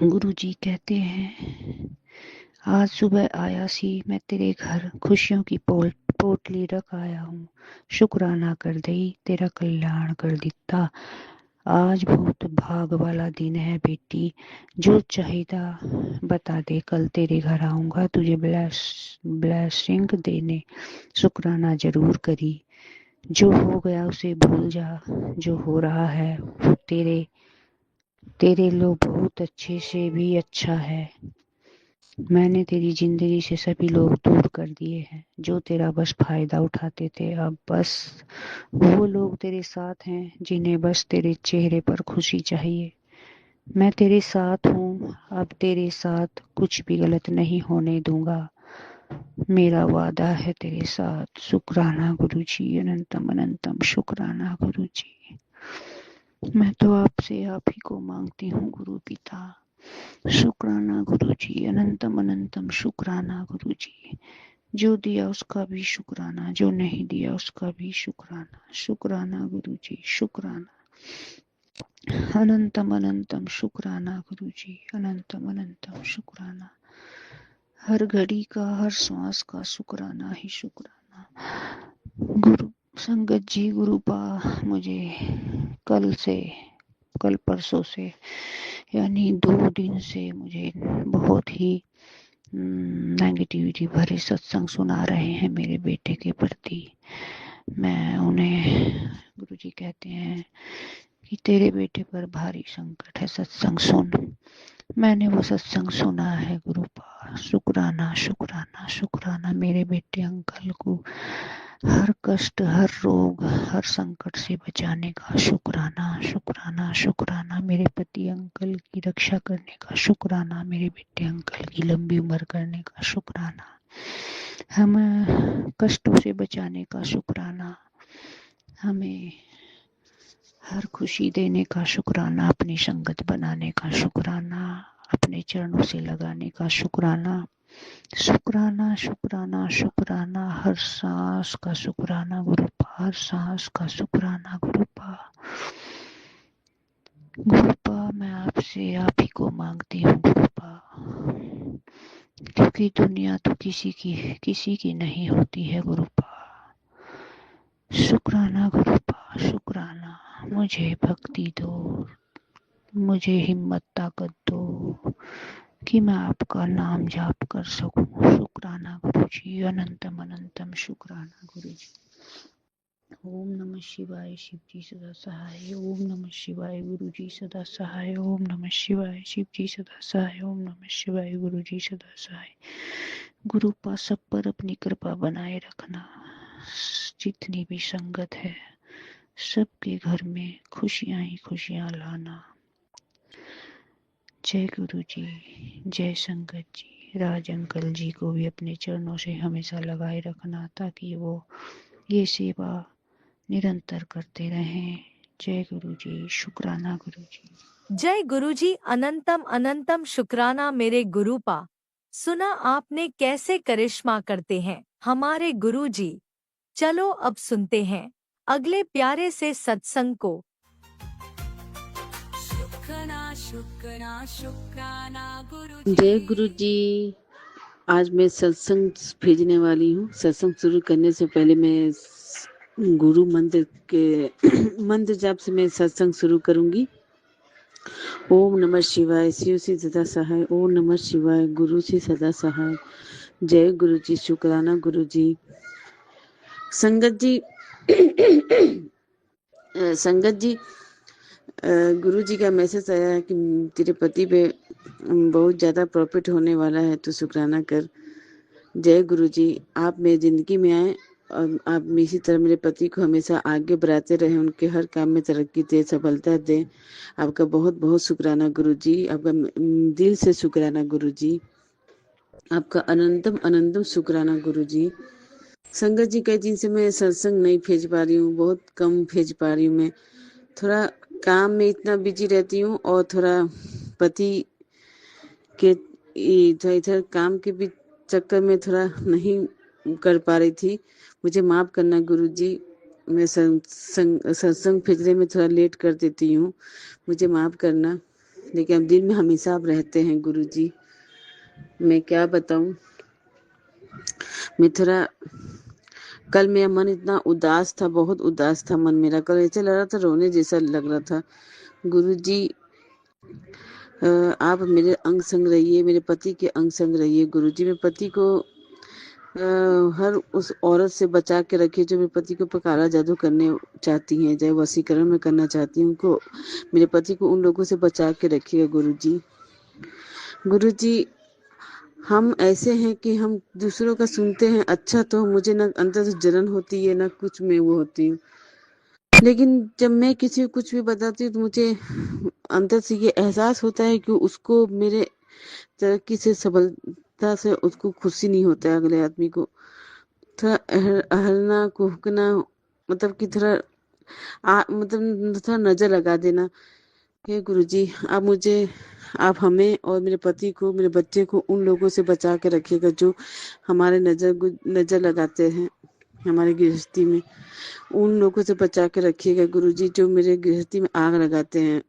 गुरुजी कहते हैं आज सुबह आया सी मैं तेरे घर खुशियों की पोटली रख आया हूँ। शुक्राना कर दई तेरा कल्याण कर दिता। आज बहुत भाग वाला दिन है बेटी। जो चाहिदा बता दे, कल तेरे घर आऊंगा तुझे ब्लेसिंग देने। शुक्राना जरूर करी। जो हो गया उसे भूल जा, जो हो रहा है वो तेरे लोग बहुत अच्छे से भी अच्छा है। मैंने तेरी जिंदगी से सभी लोग दूर कर दिए हैं जो तेरा बस फायदा उठाते थे। अब बस वो लोग तेरे साथ हैं जिन्हें बस तेरे चेहरे पर खुशी चाहिए। मैं तेरे साथ हूँ, अब तेरे साथ कुछ भी गलत नहीं होने दूंगा। मेरा वादा है तेरे साथ। शुक्राना गुरुजी, अनंतम अनंतम शुक्राना गुरुजी। मैं तो आपसे आप ही को मांगती हूँ गुरु पिता। शुक्राना गुरुजी, अनंतम अनंतम शुक्राना गुरुजी। जो दिया उसका भी शुक्राना, जो नहीं दिया उसका भी शुक्राना। शुक्राना गुरुजी, शुक्राना। अनंतम अनंतम शुक्राना गुरुजी, अनंतम अनंतम शुक्राना। हर घड़ी का, हर श्वास का शुक्राना ही शुक्राना। गुरु संगत जी, गुरुपा मुझे कल परसों से यानी 2 दिन से मुझे बहुत ही नेगेटिविटी भरे सत्संग सुना रहे हैं मेरे बेटे के प्रति। मैं उन्हें, गुरुजी कहते हैं कि तेरे बेटे पर भारी संकट है, सत्संग सुन। मैंने वो सत्संग सुना है गुरुपा। शुक्राना शुक्राना शुक्राना मेरे बेटे अंकल को हर कष्ट, हर रोग, हर संकट से बचाने का शुक्राना शुक्राना शुक्राना। मेरे पति अंकल की रक्षा करने का शुक्राना। मेरे बेटे अंकल की लंबी उम्र करने का शुक्राना। हमें कष्टों से बचाने का शुक्राना। हमें हर खुशी देने का शुक्राना। अपनी संगत बनाने का शुक्राना। अपने चरणों से लगाने का शुक्राना। शुक्राना शुक्राना शुक्राना। हर सांस का शुक्राना गुरुपा, हर सांस का शुक्राना गुरुपा। गुरुपा मैं आपसे आप ही को मांगती हूँ गुरुपा, क्योंकि दुनिया तो किसी की नहीं होती है गुरुपा। शुक्राना गुरुपा, शुक्राना। मुझे भक्ति दो, मुझे हिम्मत ताकत दो कि मैं आपका नाम जाप कर सकूं। शुक्राना गुरुजी, अनंतम अनंतम शुक्राना गुरुजी। ओम नमः शिवाय, शिव जी सदा सहाय। ओम नमः शिवाय, गुरु जी सदा सहाय। ओम नमः शिवाय, शिव जी सदा सहाय। ओम नमः शिवाय, गुरु जी सदा सहाय। गुरुपा सब पर अपनी कृपा बनाए रखना। जितनी भी संगत है सबके घर में खुशियां ही खुशियां लाना। जय गुरु जी, जय संगत जी। राज अंकल जी को भी अपने चरणों से हमेशा लगाए रखना ताकि वो ये सेवा निरंतर करते रहें। जय गुरु जी, शुक्राना गुरु जी। जय गुरुजी, अनंतम अनंतम शुक्राना मेरे गुरुपा। सुना आपने कैसे करिश्मा करते हैं हमारे गुरुजी। चलो अब सुनते हैं अगले प्यारे से सत्संग को। शुक्राना जय गुरु जी। आज मैं सत्संग भेजने वाली हूँ। सत्संग शुरू करने से पहले मैं गुरु मंत्र के मंत्र जाप से मैं सत्संग शुरू करूंगी। ओम नमः शिवाय, शिव से सदा सहाय। ओम नमः शिवाय, गुरु से सदा सहाय। जय गुरु जी, शुक्राना गुरु जी। संगत जी संगत जी, गुरु जी का मैसेज आया है कि तेरे पति पे बहुत ज़्यादा प्रॉफिट होने वाला है, तो शुक्राना कर। जय गुरु जी, आप मेरी ज़िंदगी में आए और आप इसी तरह मेरे पति को हमेशा आगे बढ़ाते रहें, उनके हर काम में तरक्की दें, सफलता दें। आपका बहुत बहुत शुक्राना गुरु जी, आपका दिल से शुक्राना गुरु जी, आपका अनंतम अनंतम शुक्राना गुरु जी। संगत जी, कई दिन से मैं सत्संग नहीं भेज पा रही हूँ, बहुत कम भेज पा रही हूँ। मैं थोड़ा काम में इतना बिजी रहती हूँ और थोड़ा पति के इधर काम के भी चक्कर में थोड़ा नहीं कर पा रही थी। मुझे माफ़ करना गुरु जी, मैं सत्संग भेजने में थोड़ा लेट कर देती हूँ, मुझे माफ़ करना। लेकिन अब दिल में हमेशा आप रहते हैं गुरु जी। मैं क्या बताऊँ, मैं थोड़ा कल मेरा मन इतना उदास था, बहुत उदास था मन मेरा। कल ऐसा लग रहा था रोने जैसा लग रहा था। गुरु जी आप मेरे अंग संग रहिए, मेरे पति के अंग संग रहिए गुरु जी। मैं पति को हर उस औरत से बचा के रखिए जो मेरे पति को काला जादू करने चाहती हैं, चाहे वशीकरण में करना चाहती हैं, उनको, मेरे पति को उन लोगों से बचा के रखिएगा गुरुजी। गुरुजी, हम ऐसे हैं कि हम दूसरों का सुनते हैं अच्छा, तो मुझे ना अंदर से जलन होती है, ना कुछ में वो होती हूँ, लेकिन जब मैं किसी को कुछ भी बताती हूँ तो मुझे अंदर से ये एहसास होता है कि उसको मेरे तरक्की से, सफलता से उसको खुशी नहीं होता है। अगले आदमी को थोड़ा अहलना कुहकना, मतलब कि थोड़ा मतलब थोड़ा नजर लगा देना। हे गुरुजी, आप हमें और मेरे पति को, मेरे बच्चे को उन लोगों से बचा के रखिएगा जो हमारे नजर लगाते हैं हमारे गृहस्थी में। उन लोगों से बचा के रखिएगा गुरुजी जो मेरे गृहस्थी में आग लगाते हैं,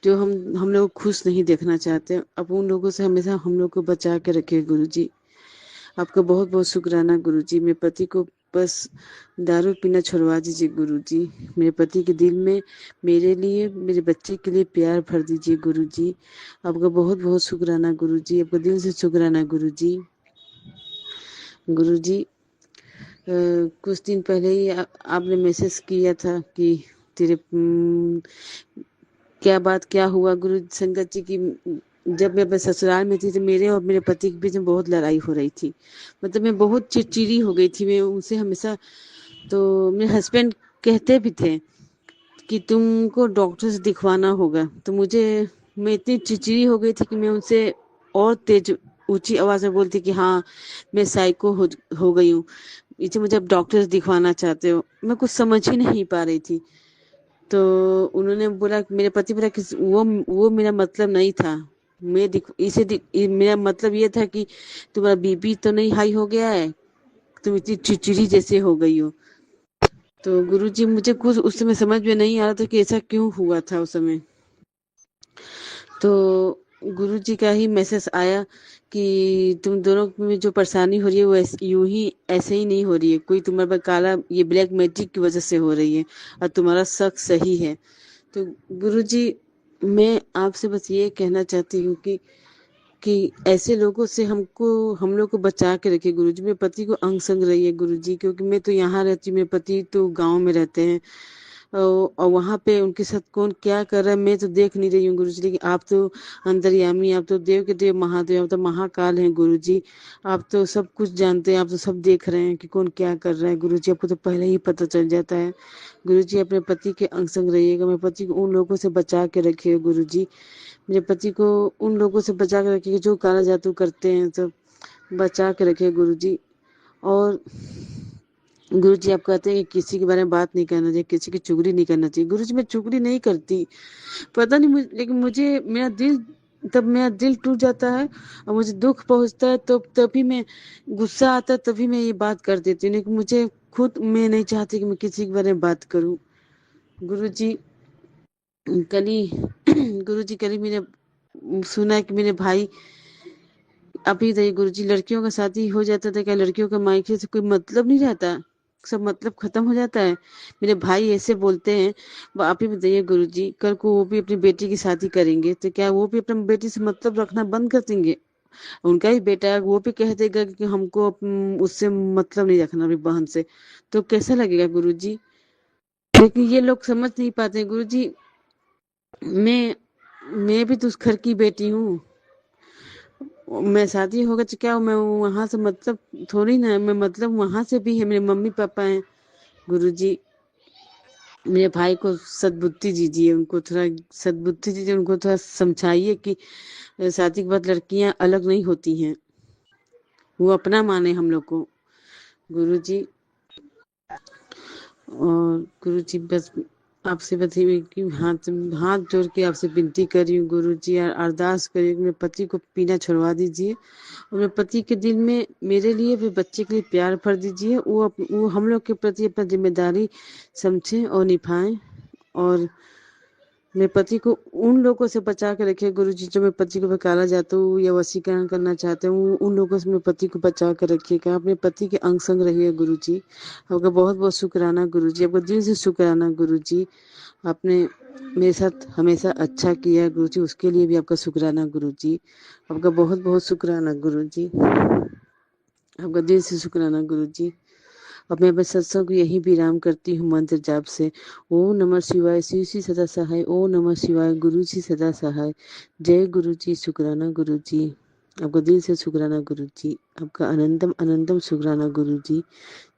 जो हम लोग खुश नहीं देखना चाहते। अब उन लोगों से हमेशा हम लोग को बचा के रखिए गुरुजी। आपका बहुत बहुत शुक्राना गुरुजी। मेरे पति को बस दारू पीना छुड़वा दीजिए गुरुजी। मेरे पति के दिल में मेरे लिए, मेरे बच्चे के लिए प्यार भर दीजिए गुरुजी। आपका बहुत बहुत शुक्राना गुरुजी, आपका दिल से शुक्राना गुरुजी। गुरुजी, कुछ दिन पहले ही आपने मैसेज किया था कि तेरे क्या हुआ गुरु संगत जी की। जब मैं अपने ससुराल में थी तो मेरे और मेरे पति के बीच में बहुत लड़ाई हो रही थी, मतलब मैं बहुत चिड़चिड़ी हो गई थी। मैं उनसे हमेशा, तो मेरे हस्बैंड कहते भी थे कि तुमको डॉक्टर से दिखवाना होगा, तो मैं इतनी चिड़चिड़ी हो गई थी कि मैं उनसे और तेज ऊंची आवाज में बोलती कि हाँ मैं साइको हो गई हूँ, इसे मुझे अब डॉक्टर से दिखवाना चाहते हो। मैं कुछ समझ ही नहीं पा रही थी। तो उन्होंने बोला, मेरे पति बोला कि वो मेरा मतलब नहीं था। मेरा मतलब ये था कि तुम्हारा बीपी तो नहीं हाई हो गया है, तुम इतनी चिड़चिड़ी जैसे हो गई हो। तो गुरुजी, मुझे कुछ उस समय समझ में नहीं आ रहा था कि ऐसा क्यों हुआ था उस समय। तो गुरुजी का ही मैसेज आया कि तुम दोनों में जो परेशानी हो रही है वो ऐसे ही नहीं हो रही है, कोई तुम्हारे पर काला, ये ब्लैक मैजिक की वजह से हो रही है और तुम्हारा शक सही है। तो गुरुजी, मैं आपसे बस ये कहना चाहती हूँ कि ऐसे लोगों से हम लोग को बचा के रखिए गुरुजी। मेरे पति को अंग संग रही है गुरुजी, क्योंकि मैं तो यहाँ रहती हूँ, मेरे पति तो गांव में रहते हैं, और वहां पे उनके साथ कौन क्या कर रहा है मैं तो देख नहीं रही हूँ गुरुजी। लेकिन आप तो अंतर्यामी, आप तो देव के देव महादेव, आप तो महाकाल हैं गुरुजी। आप तो सब कुछ जानते हैं, आप तो सब देख रहे हैं कि कौन क्या कर रहा है गुरुजी। आपको तो पहले ही पता चल जाता है गुरुजी। अपने पति के अंग संग रहिएगा, मेरे पति को उन लोगों से बचा के रखिए गुरुजी। मेरे पति को उन लोगों से बचा के रखिए जो काला जादू करते हैं, सब बचा के रखिए गुरुजी। और गुरुजी, आप कहते हैं कि किसी के बारे में बात नहीं करना चाहिए, किसी की चुगली नहीं करना चाहिए। गुरुजी, मैं चुगली नहीं करती, पता नहीं लेकिन मेरा दिल टूट जाता है और मुझे दुख पहुंचता है, तो तभी मैं, गुस्सा आता है तभी मैं ये बात कर देती हूँ, लेकिन मुझे खुद मैं नहीं चाहती कि मैं किसी के बारे में बात करूं गुरुजी। कल गुरुजी, कल ही मैंने सुना है कि मेरे भाई, अभी बताइए गुरुजी, लड़कियों का शादी हो जाता था, क्या लड़कियों का मायके से कोई मतलब नहीं रहता, सब मतलब खत्म हो जाता है? मेरे भाई ऐसे बोलते हैं। आप ही बताइए गुरुजी, कल को वो भी अपनी बेटी की शादी करेंगे तो क्या वो भी अपनी बेटी से मतलब रखना बंद कर देंगे? उनका ही बेटा है, वो भी कह देगा कि हमको उससे मतलब नहीं रखना अपनी बहन से, तो कैसा लगेगा गुरुजी? लेकिन ये लोग समझ नहीं पाते गुरुजी। मैं मैं भी तो उस घर की बेटी हूँ। मैं शादी होगा तो क्या मैं वहां से मतलब थोड़ी ना, मैं मतलब वहां से भी है, मेरे मम्मी पापा हैं गुरुजी। मेरे भाई को सद्बुद्धि दीजिए, उनको थोड़ा सद्बुद्धि दीजिए, उनको थोड़ा समझाइए कि शादी के बाद लड़कियां अलग नहीं होती हैं, वो अपना माने हम लोग को गुरुजी। और गुरुजी, बस आपसे बताइए कि हाथ हाथ जोड़ के आपसे विनती कर रही हूँ गुरुजी, और अरदास करिए कि मेरे पति को पीना छुड़वा दीजिए और मेरे पति के दिल में मेरे लिए भी, बच्चे के लिए प्यार भर दीजिए। वो हम लोग के प्रति अपना जिम्मेदारी समझें और निभाएं, और मेरे पति को उन लोगों से बचा के रखिए गुरुजी जो मेरे पति को काला जादू या वशीकरण करना चाहते हैं, उन लोगों से मेरे पति को बचा के रखिएगा। अपने पति के अंग संग रहिए गुरुजी। आपका बहुत बहुत शुक्राना गुरुजी, आपका दिल से शुक्राना गुरुजी। आपने मेरे साथ हमेशा अच्छा किया गुरुजी, उसके लिए भी आपका शुक्राना गुरुजी। आपका बहुत बहुत शुक्राना गुरुजी। आपका दिल से शुक्राना गुरु जी। और मैं बस सत्संग को यही विराम करती हूँ मंत्र जाप से। ओम नमः शिवाय, शिव जी सदा सहाय। ओम नमः शिवाय, गुरु जी सदा सहाय। जय गुरु जी, शुक्राना गुरु जी। आपका दिल से शुक्राना गुरु जी। आपका अनंतम अनंतम शुक्राना गुरु जी।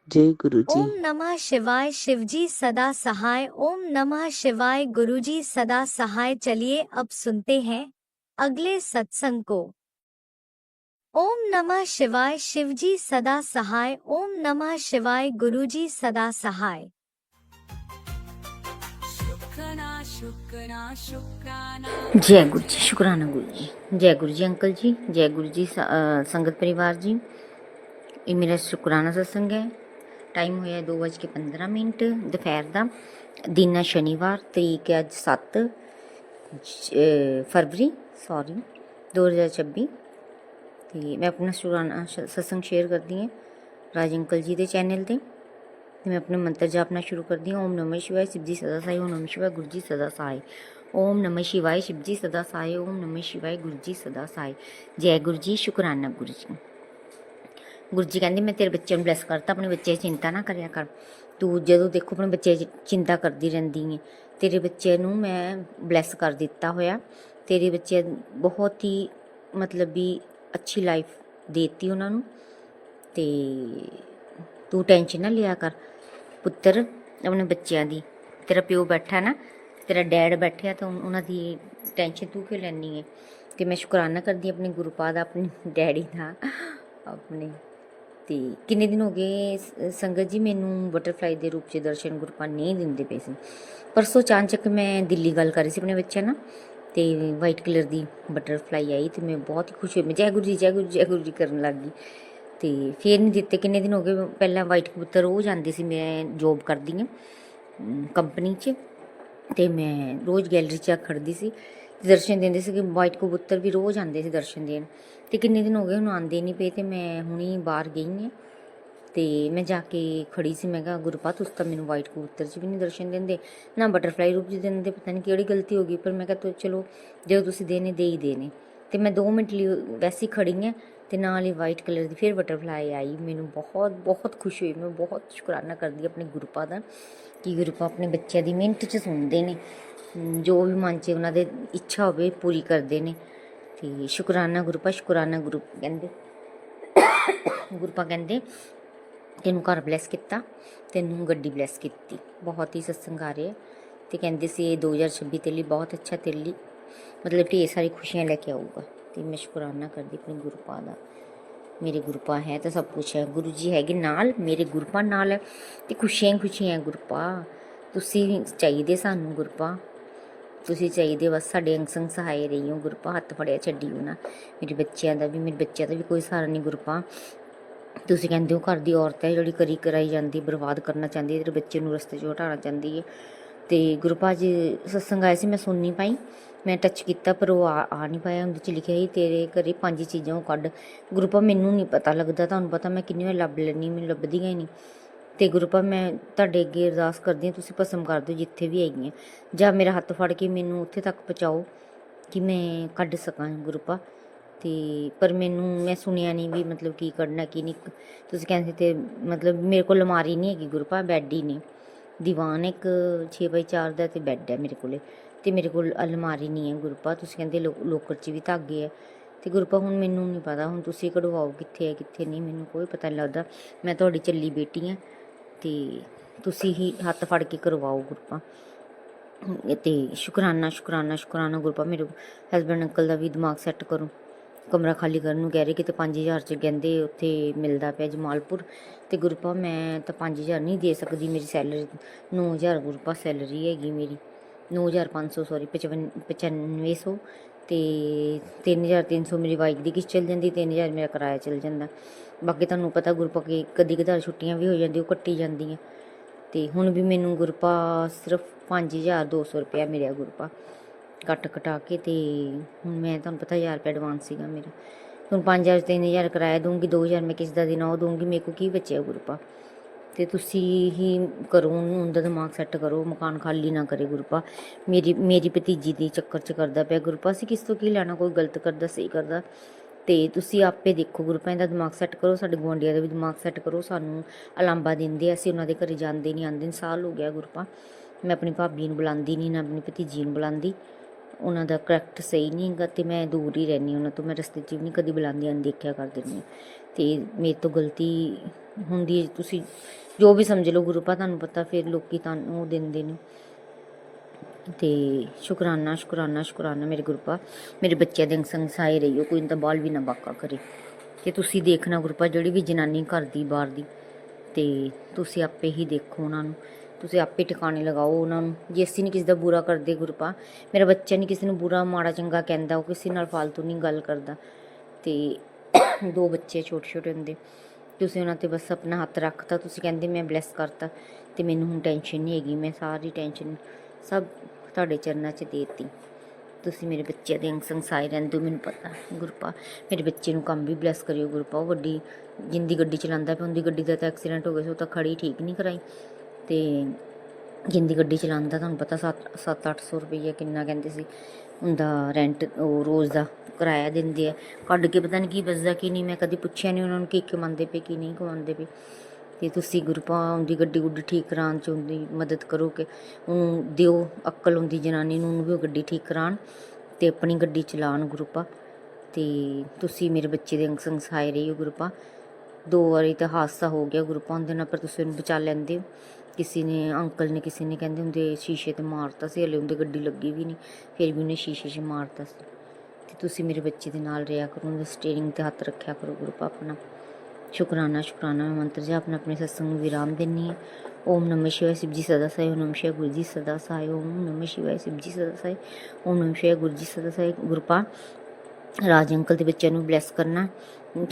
जय गुरु जी। ओम नमः शिवाय, शिवजी सदा सहाय। ओम नमः शिवाय, गुरुजी सदा सहाय। चलिए अब सुनते हैं अगले सत्संग को। ओम नमः शिवाय, शिवजी सदा सहाय। ओम नमः शिवाय, गुरुजी सदा सहाय। शुक्राना शुक्राना शुक्राना जय गुरु जी, शुक्राना गुरु जी। जय गुरु जी अंकल जी, जय गुरु जी संगत परिवार जी। ये मेरा शुक्राना सत्संग है। टाइम होया 2:15 दोपहर का। दिन है शनिवार, तरीक है अज 7 फरवरी 2026। तो मैं अपना शुक्राना सत्संग शेयर करती हूँ राज अंकल जी के चैनल पर। मैं अपने मंत्र जापना शुरू कर दी। ओम नमः शिवाय, शिव जी सदा सहाय। ओम नमः शिवाय, गुरु जी सदा सहाय। ओम नमः शिवाय, शिव जी सदा सहाय। ओम नमः शिवाय, गुरु जी सदा सहाय। जय गुरु जी, शुक्राना गुरु जी। गुरु जी कहते मैं तेरे बच्चे ब्लैस करता, अपने बच्चे की चिंता ना करिया कर। तू जो देखो अपने बच्चे की चिंता करती रहती है। तेरे बच्चे नूं मैं ब्लैस कर दिता होया। तेरे बच्चे बहुत ही मतलब भी अच्छी लाइफ देती उन्होंने। ते तू टेंशन ना लिया कर पुत्तर अपने बच्चों की। तेरा प्यो बैठा ना, तेरा डैड बैठे तो उन्होंने टेंशन तू क्यों लैनी है। कि मैं शुकराना करदी अपने गुरुपा का, अपने डैडी का, अपने। तो किन्ने दिन हो गए संगत जी मैनू बटरफ्लाई के रूप में दर्शन गुरुपा नहीं दिंदे पे सी। परसों चानचक मैं दिल्ली गल कर रही थी अपने बच्चे ना, तो वाइट कलर की बटरफ्लाई आई तो मैं बहुत ही खुश हुई। मैं जय गुरु जी, जय गुरु जी, जय गुरु जी करन लग गई। तो फिर नहीं दिते। किन्ने दिन हो गए पहला वाइट कबूतर रोज़ आती सी। मैं जॉब करदी हाँ कंपनी च, तो मैं रोज़ गैलरी च खड़दी सी, दर्शन देंदे सी कि वाइट कबूतर भी रोज़ आते सी दर्शन देन। तो किन्ने दिन हो गए हुण आंदे नहीं पे। तो मैं हुणी बाहर गई हाँ तो मैं जाके खड़ी सी। मैं कहा गुरुपा तुस तो मैनू वाइट कबूतर च भी नहीं दर्शन देंदे, ना बटरफ्लाई रूप च देंदे। पता नहीं केड़ी गलती हो गई, पर मैं कहा तो चलो जो तुसीं देने दे ही देने। तो मैं 2 मिनट लिए वैसे ही खड़ी हाँ तो नाल ही वाइट कलर की फिर बटरफ्लाई आई। मैनू बहुत बहुत खुश हुई। मैं बहुत शुकराना करदी अपने गुरुपा का कि गुरुपा अपने बच्चों की मिहनत च सुनते हैं, जो भी मन च उन्होंने इच्छा हो पूरी करते हैं। तो शुकराना गुरुपा, शुकराना गुरु कहते। गुरुपा कहते तेनू घर ब्लैस किया, तेनू गड्डी ब्लैस की। बहुत ही सत्संग आ रहे तो कहते सी 2026 तेरे लिए बहुत अच्छा, तेरे लिए मतलब ढेर सारी खुशियाँ लेके आऊगा। तो मैं शुकराना करती अपने गुरुपा का। मेरे गुरुपा है तो सब कुछ है। गुरु जी है नाल, मेरे गुरुपा नाल है तो खुशियां ही खुशियां। गुरुपा तुसी चाहिए सानू, गुरुपा तुसी चाहिए बस साडे अंग संग सहाय रही हो। गुरुपा हत्थ फड़िया छड्डियो ना। मेरे बच्चों का भी, मेरे बच्चों का भी कोई सहारा नहीं। गुरुपा तुसी कहते हो घर की औरत है जी करी कराई जाती, बर्बाद करना चाहती है, तेरे बच्चे रस्ते चो हटाना चाहती है। तो गुरुपा जी सत्संग आए सी, मैं सुन नहीं पाई। मैं टच किया पर वो आ नहीं पाया। उन्हें लिखिया ही तेरे घरे 5 चीज़ां कढ़। गुरुपा मैनू नहीं पता लगता, तुहानू पता मैं किन्नी बार लभ लैनी, मैं लभदियां ही नहीं। तो गुरुपा मैं तुहाडे अगे अरदास करदी तुसी भस्म कर दो जिथे भी हैगी, जां मेरा हत्थ फड़ के मैनू उत्थे तक पहुँचाओ कि मैं कढ़ सकां गुरुपा। तो पर मैं सुनिया नहीं भी मतलब की कढ़ना की नहीं। तुसीं कहंदे ते मतलब मेरे को अलमारी नहीं हैगी गुरुपा, बैड ही नहीं। दीवान एक 6x4 का तो बैड है मेरे को, तो मेरे को अलमारी नहीं है गुरुपा। तुसीं कहंदे लोकर च भी धागे है। तो गुरुपा हुण मैनू नहीं पता, हुण तुसीं कढ़वाओ कित्थे है कित्थे नहीं, मैनू कोई पता नहीं लगता। मैं तुहाडी चली बेटी हाँ तो तुसीं ही हत्थ फड़ के करवाओ गुरुपा। तो शुकराना शुकराना शुकराना गुरुपा। मेरे हसबैंड अंकल का भी दिमाग सैट करो। कमरा खाली करन नूं कह रहे, किते 5000 च कहंदे उत्थे मिलदा पिया जमालपुर। तो गुरुपा मैं तो 5000 नहीं दे सकदी, मेरी सैलरी 9000 गुरुपा सैलरी हैगी मेरी। 9500 सॉरी 9500। तो 3300 मेरी बाइक की किस्त चल जाती, 3000 मेरा किराया चल जाता। बाकी तुहानू पता गुरुपा कि कदी कदार छुट्टियां भी हो जाती, वो कट्टी जांदियां। तो हुण भी मैनू गुरुपा सिर्फ 5200 रुपया मिलिया गुरुपा कट कटा के। तो हुण मैं तुहानू पता 1000 रुपया एडवांस सीगा मेरा। हुण 5000 3000 किराया दूँगी, 2000 मैं किस दा देना वो दूँगी, मेरे को की बचेगा गुरुपा। तो तुसी ही करो उनका दिमाग सैट करो, मकान खाली ना करे गुरुपा। मेरी भतीजी के चक्कर च करदा पिया गुरुपा। असीं किस तो की लैना, कोई गलत करदा सही करदा ਤੇ ਤੁਸੀਂ ਆਪੇ ਦੇਖੋ ਗੁਰੂਪਾ ਇਹਦਾ ਦਿਮਾਗ ਸੈੱਟ ਕਰੋ, ਸਾਡੇ ਗੁਆਂਢੀਆਂ ਦਾ ਵੀ ਦਿਮਾਗ ਸੈੱਟ ਕਰੋ। ਸਾਨੂੰ ਅਲਾਂਬਾ ਦਿੰਦੇ ਆ, ਅਸੀਂ ਉਹਨਾਂ ਦੇ ਘਰੇ ਜਾਂਦੇ ਨਹੀਂ, ਆਉਂਦੇ ਨਹੀਂ। ਸਾਲ ਹੋ ਗਿਆ ਗੁਰੂਪਾ, ਮੈਂ ਆਪਣੀ ਭਾਬੀ ਨੂੰ ਬੁਲਾਉਂਦੀ ਨਹੀਂ, ਨਾ ਆਪਣੀ ਭਤੀਜੀ ਨੂੰ ਬੁਲਾਉਂਦੀ। ਉਹਨਾਂ ਦਾ ਕਰੈਕਟ ਸਹੀ ਨਹੀਂ ਹੈਗਾ ਅਤੇ ਮੈਂ ਦੂਰ ਹੀ ਰਹਿੰਦੀ ਉਹਨਾਂ ਤੋਂ। ਮੈਂ ਰਸਤੇ 'ਚ ਵੀ ਨਹੀਂ ਕਦੀ ਬੁਲਾਉਂਦੀ, ਅਣਦੇਖਿਆ ਕਰ ਦਿੰਦੀ ਹਾਂ। ਅਤੇ ਮੇਰੇ ਤੋਂ ਗਲਤੀ ਹੁੰਦੀ ਹੈ, ਤੁਸੀਂ ਜੋ ਵੀ ਸਮਝ ਲਓ ਗੁਰੂਪਾ, ਤੁਹਾਨੂੰ ਪਤਾ ਫਿਰ ਲੋਕ ਤੁਹਾਨੂੰ ਉਹ ਦਿੰਦੇ ਨੇ। ਅਤੇ ਸ਼ੁਕਰਾਨਾ ਸ਼ੁਕਰਾਨਾ ਸ਼ੁਕਰਾਨਾ ਮੇਰੇ ਗੁਰੂਪਾ, ਮੇਰੇ ਬੱਚਿਆਂ ਦੇ ਸੰਗ ਸਾਏ ਰਹੀਓ, ਕੋਈ ਤਾਂ ਬਾਲ ਵੀ ਨਾ ਬਾਕਾ ਕਰੇ। ਅਤੇ ਤੁਸੀਂ ਦੇਖਣਾ ਗੁਰੂਪਾ, ਜਿਹੜੀ ਵੀ ਜਨਾਨੀ ਘਰ ਦੀ ਬਾਹਰ ਦੀ, ਅਤੇ ਤੁਸੀਂ ਆਪੇ ਹੀ ਦੇਖੋ ਉਹਨਾਂ ਨੂੰ, ਤੁਸੀਂ ਆਪੇ ਟਿਕਾਣੇ ਲਗਾਓ ਉਹਨਾਂ ਨੂੰ। ਜੇ ਅਸੀਂ ਨਹੀਂ ਕਿਸੇ ਦਾ ਬੁਰਾ ਕਰਦੇ ਗੁਰੂਪਾ, ਮੇਰਾ ਬੱਚਾ ਨਹੀਂ ਕਿਸੇ ਨੂੰ ਬੁਰਾ ਮਾੜਾ ਚੰਗਾ ਕਹਿੰਦਾ, ਉਹ ਕਿਸੇ ਨਾਲ ਫਾਲਤੂ ਨਹੀਂ ਗੱਲ ਕਰਦਾ। ਅਤੇ 2 ਬੱਚੇ ਛੋਟੇ ਛੋਟੇ ਹੁੰਦੇ, ਤੁਸੀਂ ਉਹਨਾਂ 'ਤੇ ਬਸ ਆਪਣਾ ਹੱਥ ਰੱਖਤਾ, ਤੁਸੀਂ ਕਹਿੰਦੇ ਮੈਂ ਬਲੈਸ ਕਰਤਾ, ਅਤੇ ਮੈਨੂੰ ਹੁਣ ਟੈਨਸ਼ਨ ਨਹੀਂ ਹੈਗੀ। ਮੈਂ ਸਾਰੀ ਟੈਨਸ਼ਨ ਸਭ ਤੁਹਾਡੇ ਚਰਨਾਂ 'ਚ ਦੇ ਦਿੱਤੀ। ਤੁਸੀਂ ਮੇਰੇ ਬੱਚਿਆਂ ਦੇ ਅੰਗ ਸੰਗ ਸਾਏ ਰਹਿੰਦੇ ਹੋ, ਮੈਨੂੰ ਪਤਾ ਗੁਰੂਪਾ। ਮੇਰੇ ਬੱਚੇ ਨੂੰ ਕੰਮ ਵੀ ਬਲੈਸ ਕਰਿਓ ਗੁਰੂਪਾ। ਉਹ ਵੱਡੀ ਜਿੰਦੀ ਗੱਡੀ ਚਲਾਉਂਦਾ ਪਿਆ, ਉਹਦੀ ਗੱਡੀ ਦਾ ਤਾਂ ਐਕਸੀਡੈਂਟ ਹੋ ਗਿਆ ਸੀ, ਉਹ ਤਾਂ ਖੜੀ ਠੀਕ ਨਹੀਂ ਕਰਾਈ। ਅਤੇ ਜਿੰਦੀ ਗੱਡੀ ਚਲਾਉਂਦਾ, ਤੁਹਾਨੂੰ ਪਤਾ 700-800 ਰੁਪਈਆ ਕਿੰਨਾ ਕਹਿੰਦੇ ਸੀ ਉਹਦਾ ਰੈਂਟ, ਉਹ ਰੋਜ਼ ਦਾ ਕਿਰਾਇਆ ਦਿੰਦੇ ਆ। ਕੱਢ ਕੇ ਪਤਾ ਨਹੀਂ ਕੀ ਬਚਦਾ ਕੀ ਨਹੀਂ, ਮੈਂ ਕਦੇ ਪੁੱਛਿਆ ਨਹੀਂ ਉਹਨਾਂ ਨੂੰ ਕੀ ਕਮਾਉਂਦੇ ਪਏ ਕੀ ਨਹੀਂ ਕਮਾਉਂਦੇ ਪਏ। ਅਤੇ ਤੁਸੀਂ ਗੁਰੂਪਾ ਉਹਦੀ ਗੱਡੀ ਗੁੱਡੀ ਠੀਕ ਕਰਾਉਣ 'ਚ ਉਹਦੀ ਮਦਦ ਕਰੋ, ਕਿ ਉਹਨੂੰ ਦਿਓ ਅਕਲ, ਹੁੰਦੀ ਜਨਾਨੀ ਨੂੰ, ਉਹਨੂੰ ਵੀ ਉਹ ਗੱਡੀ ਠੀਕ ਕਰਾਉਣ ਅਤੇ ਆਪਣੀ ਗੱਡੀ ਚਲਾਉਣ ਗੁਰੂਪਾ। ਅਤੇ ਤੁਸੀਂ ਮੇਰੇ ਬੱਚੇ ਦੇ ਅੰਗ ਸੰਗ ਸਹਾਏ ਰਹੀ ਹੋ ਗੁਰੂਪਾ। 2 ਵਾਰੀ ਤਾਂ ਹਾਦਸਾ ਹੋ ਗਿਆ ਗੁਰੂਪਾ ਉਹਦੇ ਨਾਲ, ਪਰ ਤੁਸੀਂ ਉਹਨੂੰ ਬਚਾ ਲੈਂਦੇ ਹੋ। ਕਿਸੇ ਨੇ ਅੰਕਲ ਨੇ ਕਿਸੇ ਨੇ ਕਹਿੰਦੇ ਹੁੰਦੇ ਸ਼ੀਸ਼ੇ 'ਤੇ ਮਾਰਤਾ ਸੀ, ਹਲੇ ਉਹਦੇ ਗੱਡੀ ਲੱਗੀ ਵੀ ਨਹੀਂ, ਫਿਰ ਵੀ ਉਹਨੇ ਸ਼ੀਸ਼ੇ 'ਚ ਮਾਰਤਾ ਸੀ। ਅਤੇ ਤੁਸੀਂ ਮੇਰੇ ਬੱਚੇ ਦੇ ਨਾਲ ਰਿਹਾ ਕਰੋ, ਉਹਦੇ ਸਟੀਅਰਿੰਗ 'ਤੇ ਹੱਥ ਰੱਖਿਆ ਕਰੋ ਗੁਰੂਪਾ ਆਪਣਾ। ਸ਼ੁਕਰਾਨਾ ਸ਼ੁਕਰਾਨਾ ਮੈਂ ਮੰਤਰ ਜਾਪ ਨਾਲ ਆਪਣੇ ਸਤਸੰਗ ਨੂੰ ਵਿਰਾਮ ਦਿੰਦੀ ਹਾਂ। ਓਮ ਨਮः शिवाय शिव जी सदा साई, ओम नमः शिवाय गुरु जी सदा साई, ओम नमः शिवाय शिव जी सदा साई, ओम नमः शिवाय गुरु जी सदा साई। ਗੁਰੂਪਾ ਰਾਜ ਅੰਕਲ ਦੇ ਬੱਚਿਆਂ ਨੂੰ ਬਲੈਸ ਕਰਨਾ,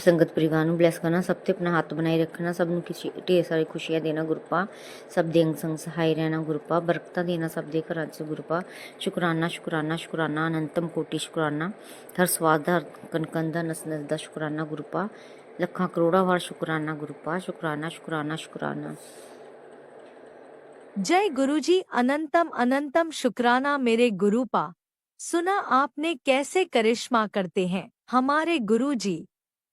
ਸੰਗਤ ਪਰਿਵਾਰ ਨੂੰ ਬਲੈਸ ਕਰਨਾ, ਸਭ 'ਤੇ ਆਪਣਾ ਹੱਥ ਬਣਾਏ ਰੱਖਣਾ, ਸਭ ਨੂੰ ਢੇਰ ਸਾਰੀ ਖੁਸ਼ੀਆਂ ਦੇਣਾ ਗੁਰੂਪਾ। ਸਭ ਦੇ ਅੰਗ ਸੰਗ ਸਹਾਈ ਰਹਿਣਾ ਗੁਰੂਪਾ, ਬਰਕਤਾਂ ਦੇਣਾ ਸਭ ਦੇ ਘਰਾਂ 'ਚ ਗੁਰੂਪਾ। ਸ਼ੁਕਰਾਨਾ ਸ਼ੁਕਰਾਨਾ ਸ਼ੁਕਰਾਨਾ, ਅਨੰਤਮ ਕੋਟੀ ਸ਼ੁਕਰਾਨਾ, ਹਰ ਸਵਾਦ ਦਾ, ਹਰ ਕਣਕਣ ਦਾ, ਨਸ ਨਸ ਦਾ ਸ਼ੁਕਰਾਨਾ ਗੁਰੂਪਾ। ਲੱਖਾਂ ਕਰੋੜਾਂ ਵਾਰ ਸ਼ੁਕਰਾਨਾ ਗੁਰੂਪਾ। ਸ਼ੁਕਰਾਨਾ ਸ਼ੁਕਰਾਨਾ ਸ਼ੁਕਰਾਨਾ। जय गुरुजी, अनंतम अनंतम शुक्राना मेरे गुरुपा। सुना आपने कैसे करिश्मा करते हैं हमारे गुरुजी।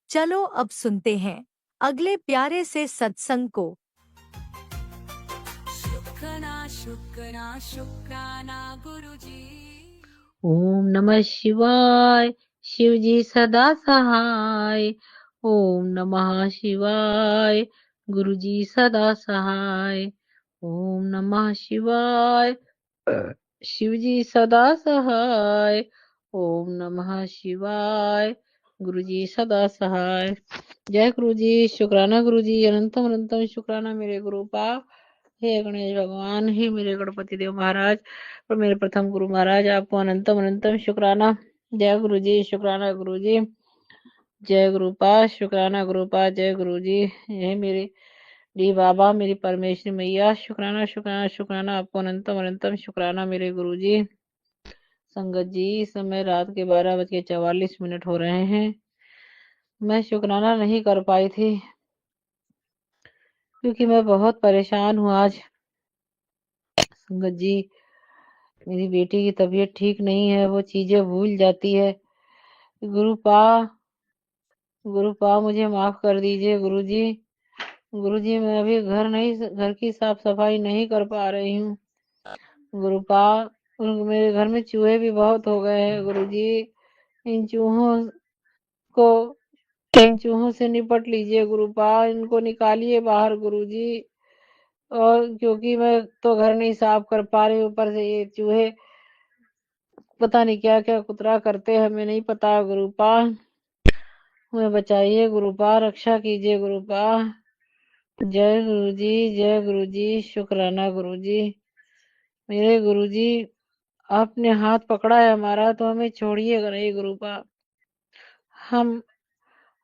चलो अब सुनते हैं अगले प्यारे से सत्संग को। शुक्राना शुक्राना शुक्राना गुरुजी। ओम नमः शिवाय, शिव जी सदा सहाय। ओम नमः शिवाय, गुरु जी सदा सहाय। ओम नमः शिवाय, शिव जी सदा सहाय। ओम नमः शिवाय, गुरु जी सदा सहाय। जय गुरु जी, शुक्राना गुरु जी, अनंतम अनंतम शुक्राना मेरे गुरुपा। हे गणेश भगवान, हे मेरे गणपति देव महाराज और मेरे प्रथम गुरु महाराज, आपको अनंतम अनंतम शुक्राना। जय गुरु जी, शुक्राना गुरु जी। जय गुरुपा, शुक्राना गुरुपा। जय गुरु जी। हे मेरे डी बाबा, मेरी परमेश्वरी मैया, शुक्राना शुक्राना शुक्राना, आपको अनंतम अनंतम शुक्राना मेरे गुरु जी। संगत जी, इस समय रात के 12:44 हो रहे हैं। मैं शुक्राना नहीं कर पाई थी क्योंकि मैं बहुत परेशान हूँ आज। संगत जी, मेरी बेटी की तबीयत ठीक नहीं है, वो चीजें भूल जाती है। गुरुपा, गुरुपा मुझे माफ कर दीजिए गुरुजी। गुरुजी, मैं अभी घर की साफ सफाई नहीं कर पा रही हूँ गुरुपा। मेरे घर में चूहे भी बहुत हो गए हैं गुरुजी। इन चूहों को इन चूहों से निपट लीजिए गुरुपा, इनको निकालिए बाहर गुरुजी। और क्योंकि मैं तो घर नहीं साफ कर पा रही, ऊपर से ये चूहे पता नहीं क्या क्या कुतरा करते हैं, हमें नहीं पता गुरुपा। हमें बचाइए गुरुपा, रक्षा कीजिए गुरुपा। जय गुरुजी, जय गुरुजी, शुक्राना गुरुजी। मेरे गुरुजी, आपने हाथ पकड़ा है हमारा तो हमें छोड़िएगा नहीं गुरुपा। हम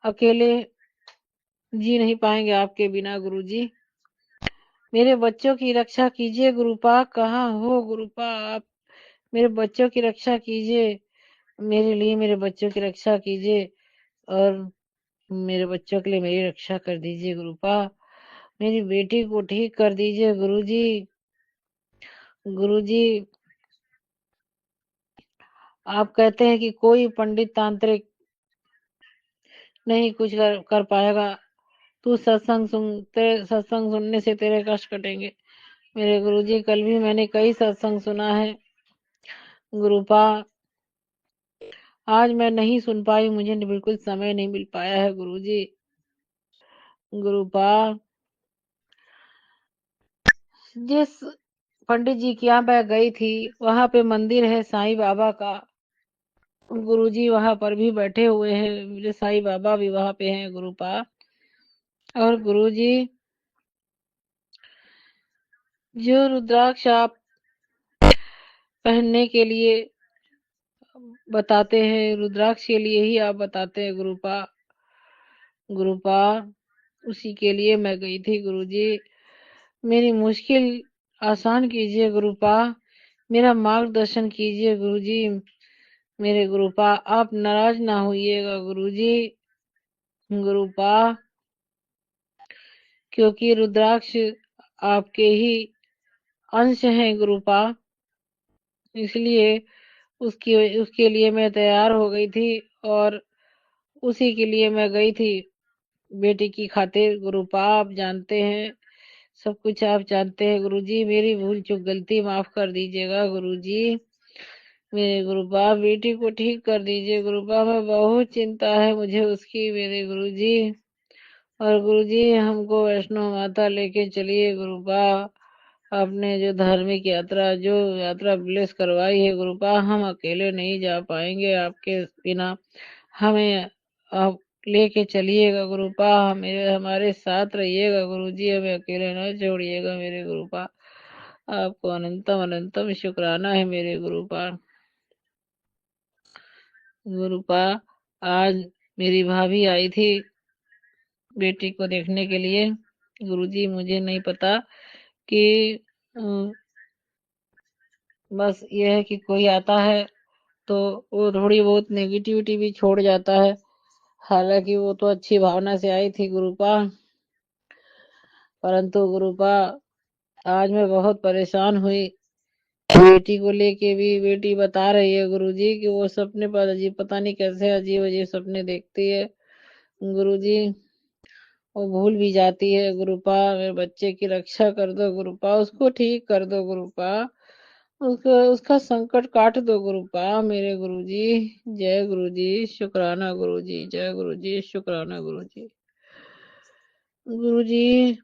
अकेले जी नहीं पाएंगे आपके बिना गुरुजी। मेरे बच्चों की रक्षा कीजिए गुरुपा। कहाँ हो गुरुपा आप? मेरे बच्चों की रक्षा कीजिए, मेरे लिए मेरे बच्चों की रक्षा कीजिए और मेरे बच्चों के लिए मेरी रक्षा कर दीजिए गुरुपा। मेरी बेटी को ठीक कर दीजिए गुरुजी। गुरुजी, आप कहते हैं कि कोई पंडित तांत्रिक नहीं कुछ कर पाएगा। तू सत्संग सुनने से तेरे कष्ट कटेंगे। मेरे गुरुजी, कल भी मैंने कई सत्संग सुना है गुरुपा, आज मैं नहीं सुन पाई, मुझे बिल्कुल समय नहीं मिल पाया है गुरुजी। गुरुपा, जिस पंडित जी के यहाँ मैं गई थी, वहां पे मंदिर है साईं बाबा का। गुरुजी वहां पर भी बैठे हुए हैं, मेरे साईं बाबा भी वहां पे हैं गुरुपा। और गुरुजी, जो रुद्राक्ष आप पहनने के लिए बताते हैं, रुद्राक्ष के लिए ही आप बताते हैं गुरुपा। गुरुपा, उसी के लिए मैं गई थी गुरुजी। मेरी मुश्किल आसान कीजिए गुरुपा, मेरा मार्गदर्शन कीजिए गुरुजी। मेरे गुरुपा, आप नाराज ना होइएगा गुरुजी। गुरुपा, क्योंकि रुद्राक्ष आपके ही अंश हैं गुरुपा, इसलिए उसकी उसके लिए मैं तैयार हो गई थी और उसी के लिए मैं गई थी बेटी की खातिर। गुरुपा, आप जानते हैं, सब कुछ आप जानते हैं गुरुजी। मेरी भूल चूक गलती माफ कर दीजिएगा गुरुजी। मेरे गुरुपा, बेटी को ठीक कर दीजिए गुरुपा, मैं बहुत चिंता है मुझे उसकी मेरे गुरुजी। और गुरुजी, हमको वैष्णो माता लेके चलिए गुरुपा। आपने जो धार्मिक यात्रा ब्लेस करवाई है गुरुपा, हम अकेले नहीं जा पाएंगे आपके बिना। हमें आप लेके चलिएगा गुरुपा, मेरे हमारे साथ रहिएगा गुरुजी, हमें अकेले न छोड़िएगा मेरे गुरुपा। आपको अनंतम अनंतम शुक्राना है मेरे गुरुपा। गुरुपा, आज मेरी भाभी आई थी बेटी को देखने के लिए। गुरुजी, मुझे नहीं पता कि बस ये है कि कोई आता है तो वो थोड़ी बहुत नेगेटिविटी भी छोड़ जाता है। हालांकि वो तो अच्छी भावना से आई थी गुरुपा, परंतु गुरुपा आज मैं बहुत परेशान हुई। बेटी को लेके भी बेटी बता रही है गुरुजी कि वो सपने पर अजीब, पता नहीं कैसे अजीब अजीब सपने देखती है गुरुजी। वो भूल भी जाती है गुरुपा। मेरे बच्चे की रक्षा कर दो गुरुपा, उसको ठीक कर दो गुरुपा, उसका संकट काट दो गुरुपा मेरे गुरुजी। जय गुरुजी, शुक्राना गुरुजी, जय गुरुजी, शुक्राना गुरुजी। गुरुजी,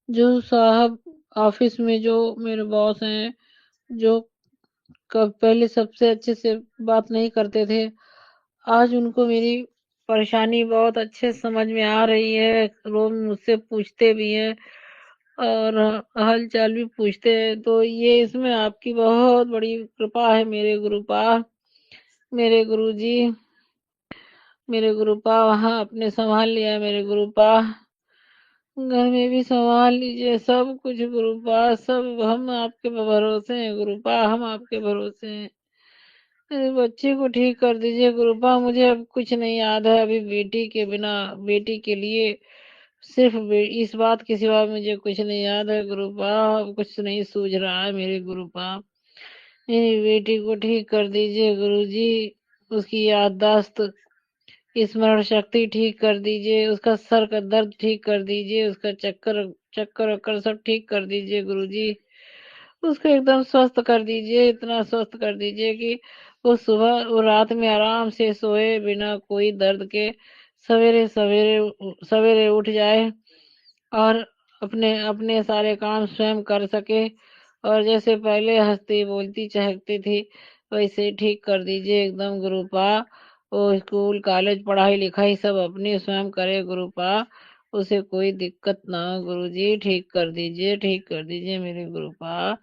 जो साहब ऑफिस में जो मेरे बॉस हैं, जो कब पहले सबसे अच्छे से बात नहीं करते थे, आज उनको मेरी परेशानी बहुत अच्छे समझ में आ रही है। रोज मुझसे पूछते भी हैं और हाल चाल भी पूछते हैं, तो ये इसमें आपकी बहुत बड़ी कृपा है मेरे गुरुपा। मेरे गुरुजी, मेरे गुरुपा, वहाँ अपने संभाल लिया मेरे गुरुपा, घर में भी संभाल लीजिए सब कुछ गुरुपा। सब हम आपके भरोसे हैं गुरुपा, हम आपके भरोसे हैं। मेरे बच्चे को ठीक कर दीजिए गुरुपा, मुझे अब कुछ नहीं याद है अभी बेटी के बिना, बेटी के लिए सिर्फ इस बात के सिवा मुझे कुछ नहीं याद है गुरुपा। अब कुछ नहीं सूझ रहा है मेरे गुरुपा। मेरी बेटी को ठीक कर दीजिए गुरुजी, उसकी याददाश्त, स्मरण शक्ति ठीक कर दीजिए, उसका सर का दर्द ठीक कर दीजिए, उसका चक्कर चक्कर वक्कर सब ठीक कर दीजिए गुरुजी। उसको एकदम स्वस्थ कर दीजिए, इतना स्वस्थ कर दीजिए कि वो सुबह वो रात में आराम से सोए बिना कोई दर्द के, सवेरे सवेरे सवेरे उठ जाए और अपने अपने सारे काम स्वयं कर सके, और जैसे पहले हंसती बोलती चहकती थी वैसे ठीक कर दीजिए एकदम गुरुपा। वो स्कूल कॉलेज पढ़ाई लिखाई सब अपनी स्वयं करे गुरुपा, उसे कोई दिक्कत ना हो गुरुजी। ठीक कर दीजिए, ठीक कर दीजिए मेरे गुरुपा।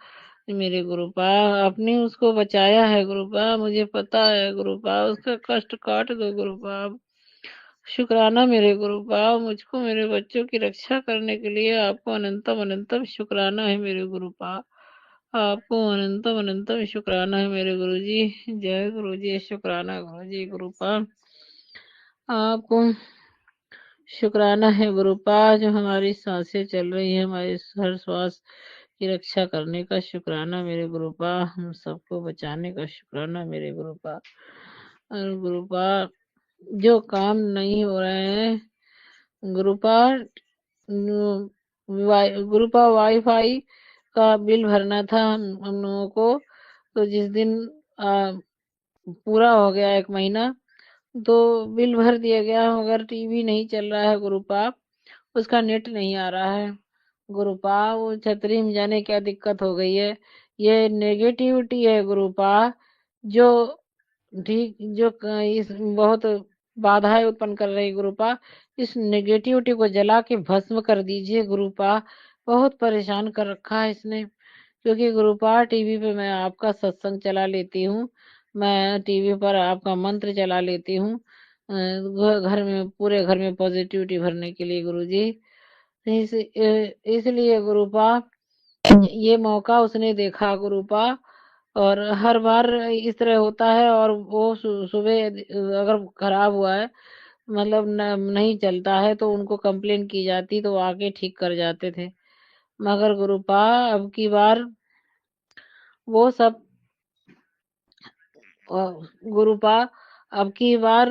मेरे गुरुपा, आपने उसको बचाया है गुरुपा, मुझे पता है गुरुपा, उसका कष्ट काट दो गुरुपा। शुक्राना मेरे गुरुपा, मुझको मेरे बच्चों की रक्षा करने के लिए आपको अनंतम अनंतम शुक्राना है मेरे गुरुपा। आपको अनंतम अनंतम शुक्राना है मेरे गुरुजी। जय गुरुजी, शुक्राना गुरुजी। गुरुपा, आपको शुक्राना है गुरुपा, जो हमारी सांसें चल रही है, हमारे हर श्वास की रक्षा करने का शुक्राना मेरे गुरुपा, हम सबको बचाने का शुक्राना मेरे गुरुपा। और गुरुपा, जो काम नहीं हो रहे हैं गुरुपा, गुरुपा वाईफाई का बिल भरना था हम लोगों को। तो जिस दिन पूरा हो गया 1 महीना, तो बिल भर दिया गया, मगर टीवी नहीं चल रहा है गुरुपा, उसका नेट नहीं आ रहा है गुरुपा। वो छतरी में जाने क्या दिक्कत हो गई है। ये नेगेटिविटी है गुरुपा, जो ठीक जो इस बहुत बाधाएं उत्पन्न कर रही गुरुपा। इस नेगेटिविटी को जला के भस्म कर दीजिए गुरुपा। बहुत परेशान कर रखा है इसने। क्योंकि गुरुपा टीवी पे मैं आपका सत्संग चला लेती हूँ, मैं टीवी पर आपका मंत्र चला लेती हूँ, घर में पूरे घर में पॉजिटिविटी भरने के लिए गुरुजी। इसलिए गुरुपा ये मौका उसने देखा गुरुपा, और हर बार इस तरह होता है। और वो सुबह अगर खराब हुआ है, मतलब नहीं चलता है, तो उनको कंप्लेन की जाती तो वो आके ठीक कर जाते थे। मगर गुरुपा अब की बार वो सब गुरुपा अब की बार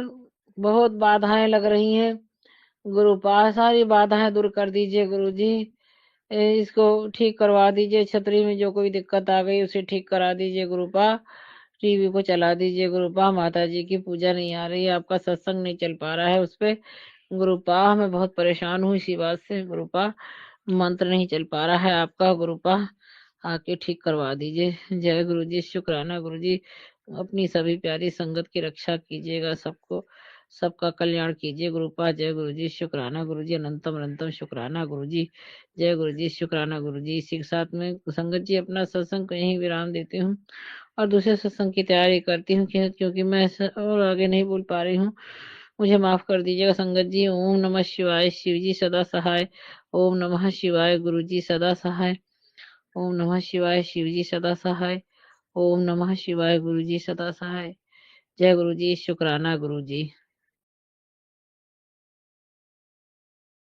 बहुत बाधाएं लग रही हैं गुरुपा। सारी बाधाएं दूर कर दीजिए गुरुजी। इसको ठीक करवा दीजिए। छतरी में जो कोई दिक्कत आ गई उसे ठीक करा दीजिए गुरुपा। टीवी को चला दीजिए गुरुपा। माता जी की पूजा नहीं आ रही है, आपका सत्संग नहीं चल पा रहा है उस पे गुरुपा। मैं बहुत परेशान हूँ इसी बात से गुरुपा। मंत्र नहीं चल पा रहा है आपका गुरुपा, आके ठीक करवा दीजिए। जय गुरु जी, शुक्राना गुरु जी। अपनी सभी प्यारी संगत की रक्षा कीजिएगा, सबको सबका कल्याण कीजिए गुरुपा। जय गुरु जी, शुक्राना गुरु जी, अनंतम अनंतम शुक्राना गुरु जी। जय गुरु जी, शुक्राना गुरु जी। इसी के साथ में संगत जी अपना सत्संग को यहीं विराम देती हूँ और दूसरे सत्संग की तैयारी करती हूँ, क्योंकि मैं और आगे नहीं बोल पा रही हूँ। मुझे माफ कर दीजिएगा संगत जी। ओम नमः शिवाय, शिव जी सदा सहाय। ओम नमः शिवाय, गुरु जी सदा सहाय। ओम नमः शिवाय, शिव जी सदा सहाय। ओम नमः शिवाय, गुरु जी सदा सहाय। जय गुरु जी, शुक्राना गुरु जी।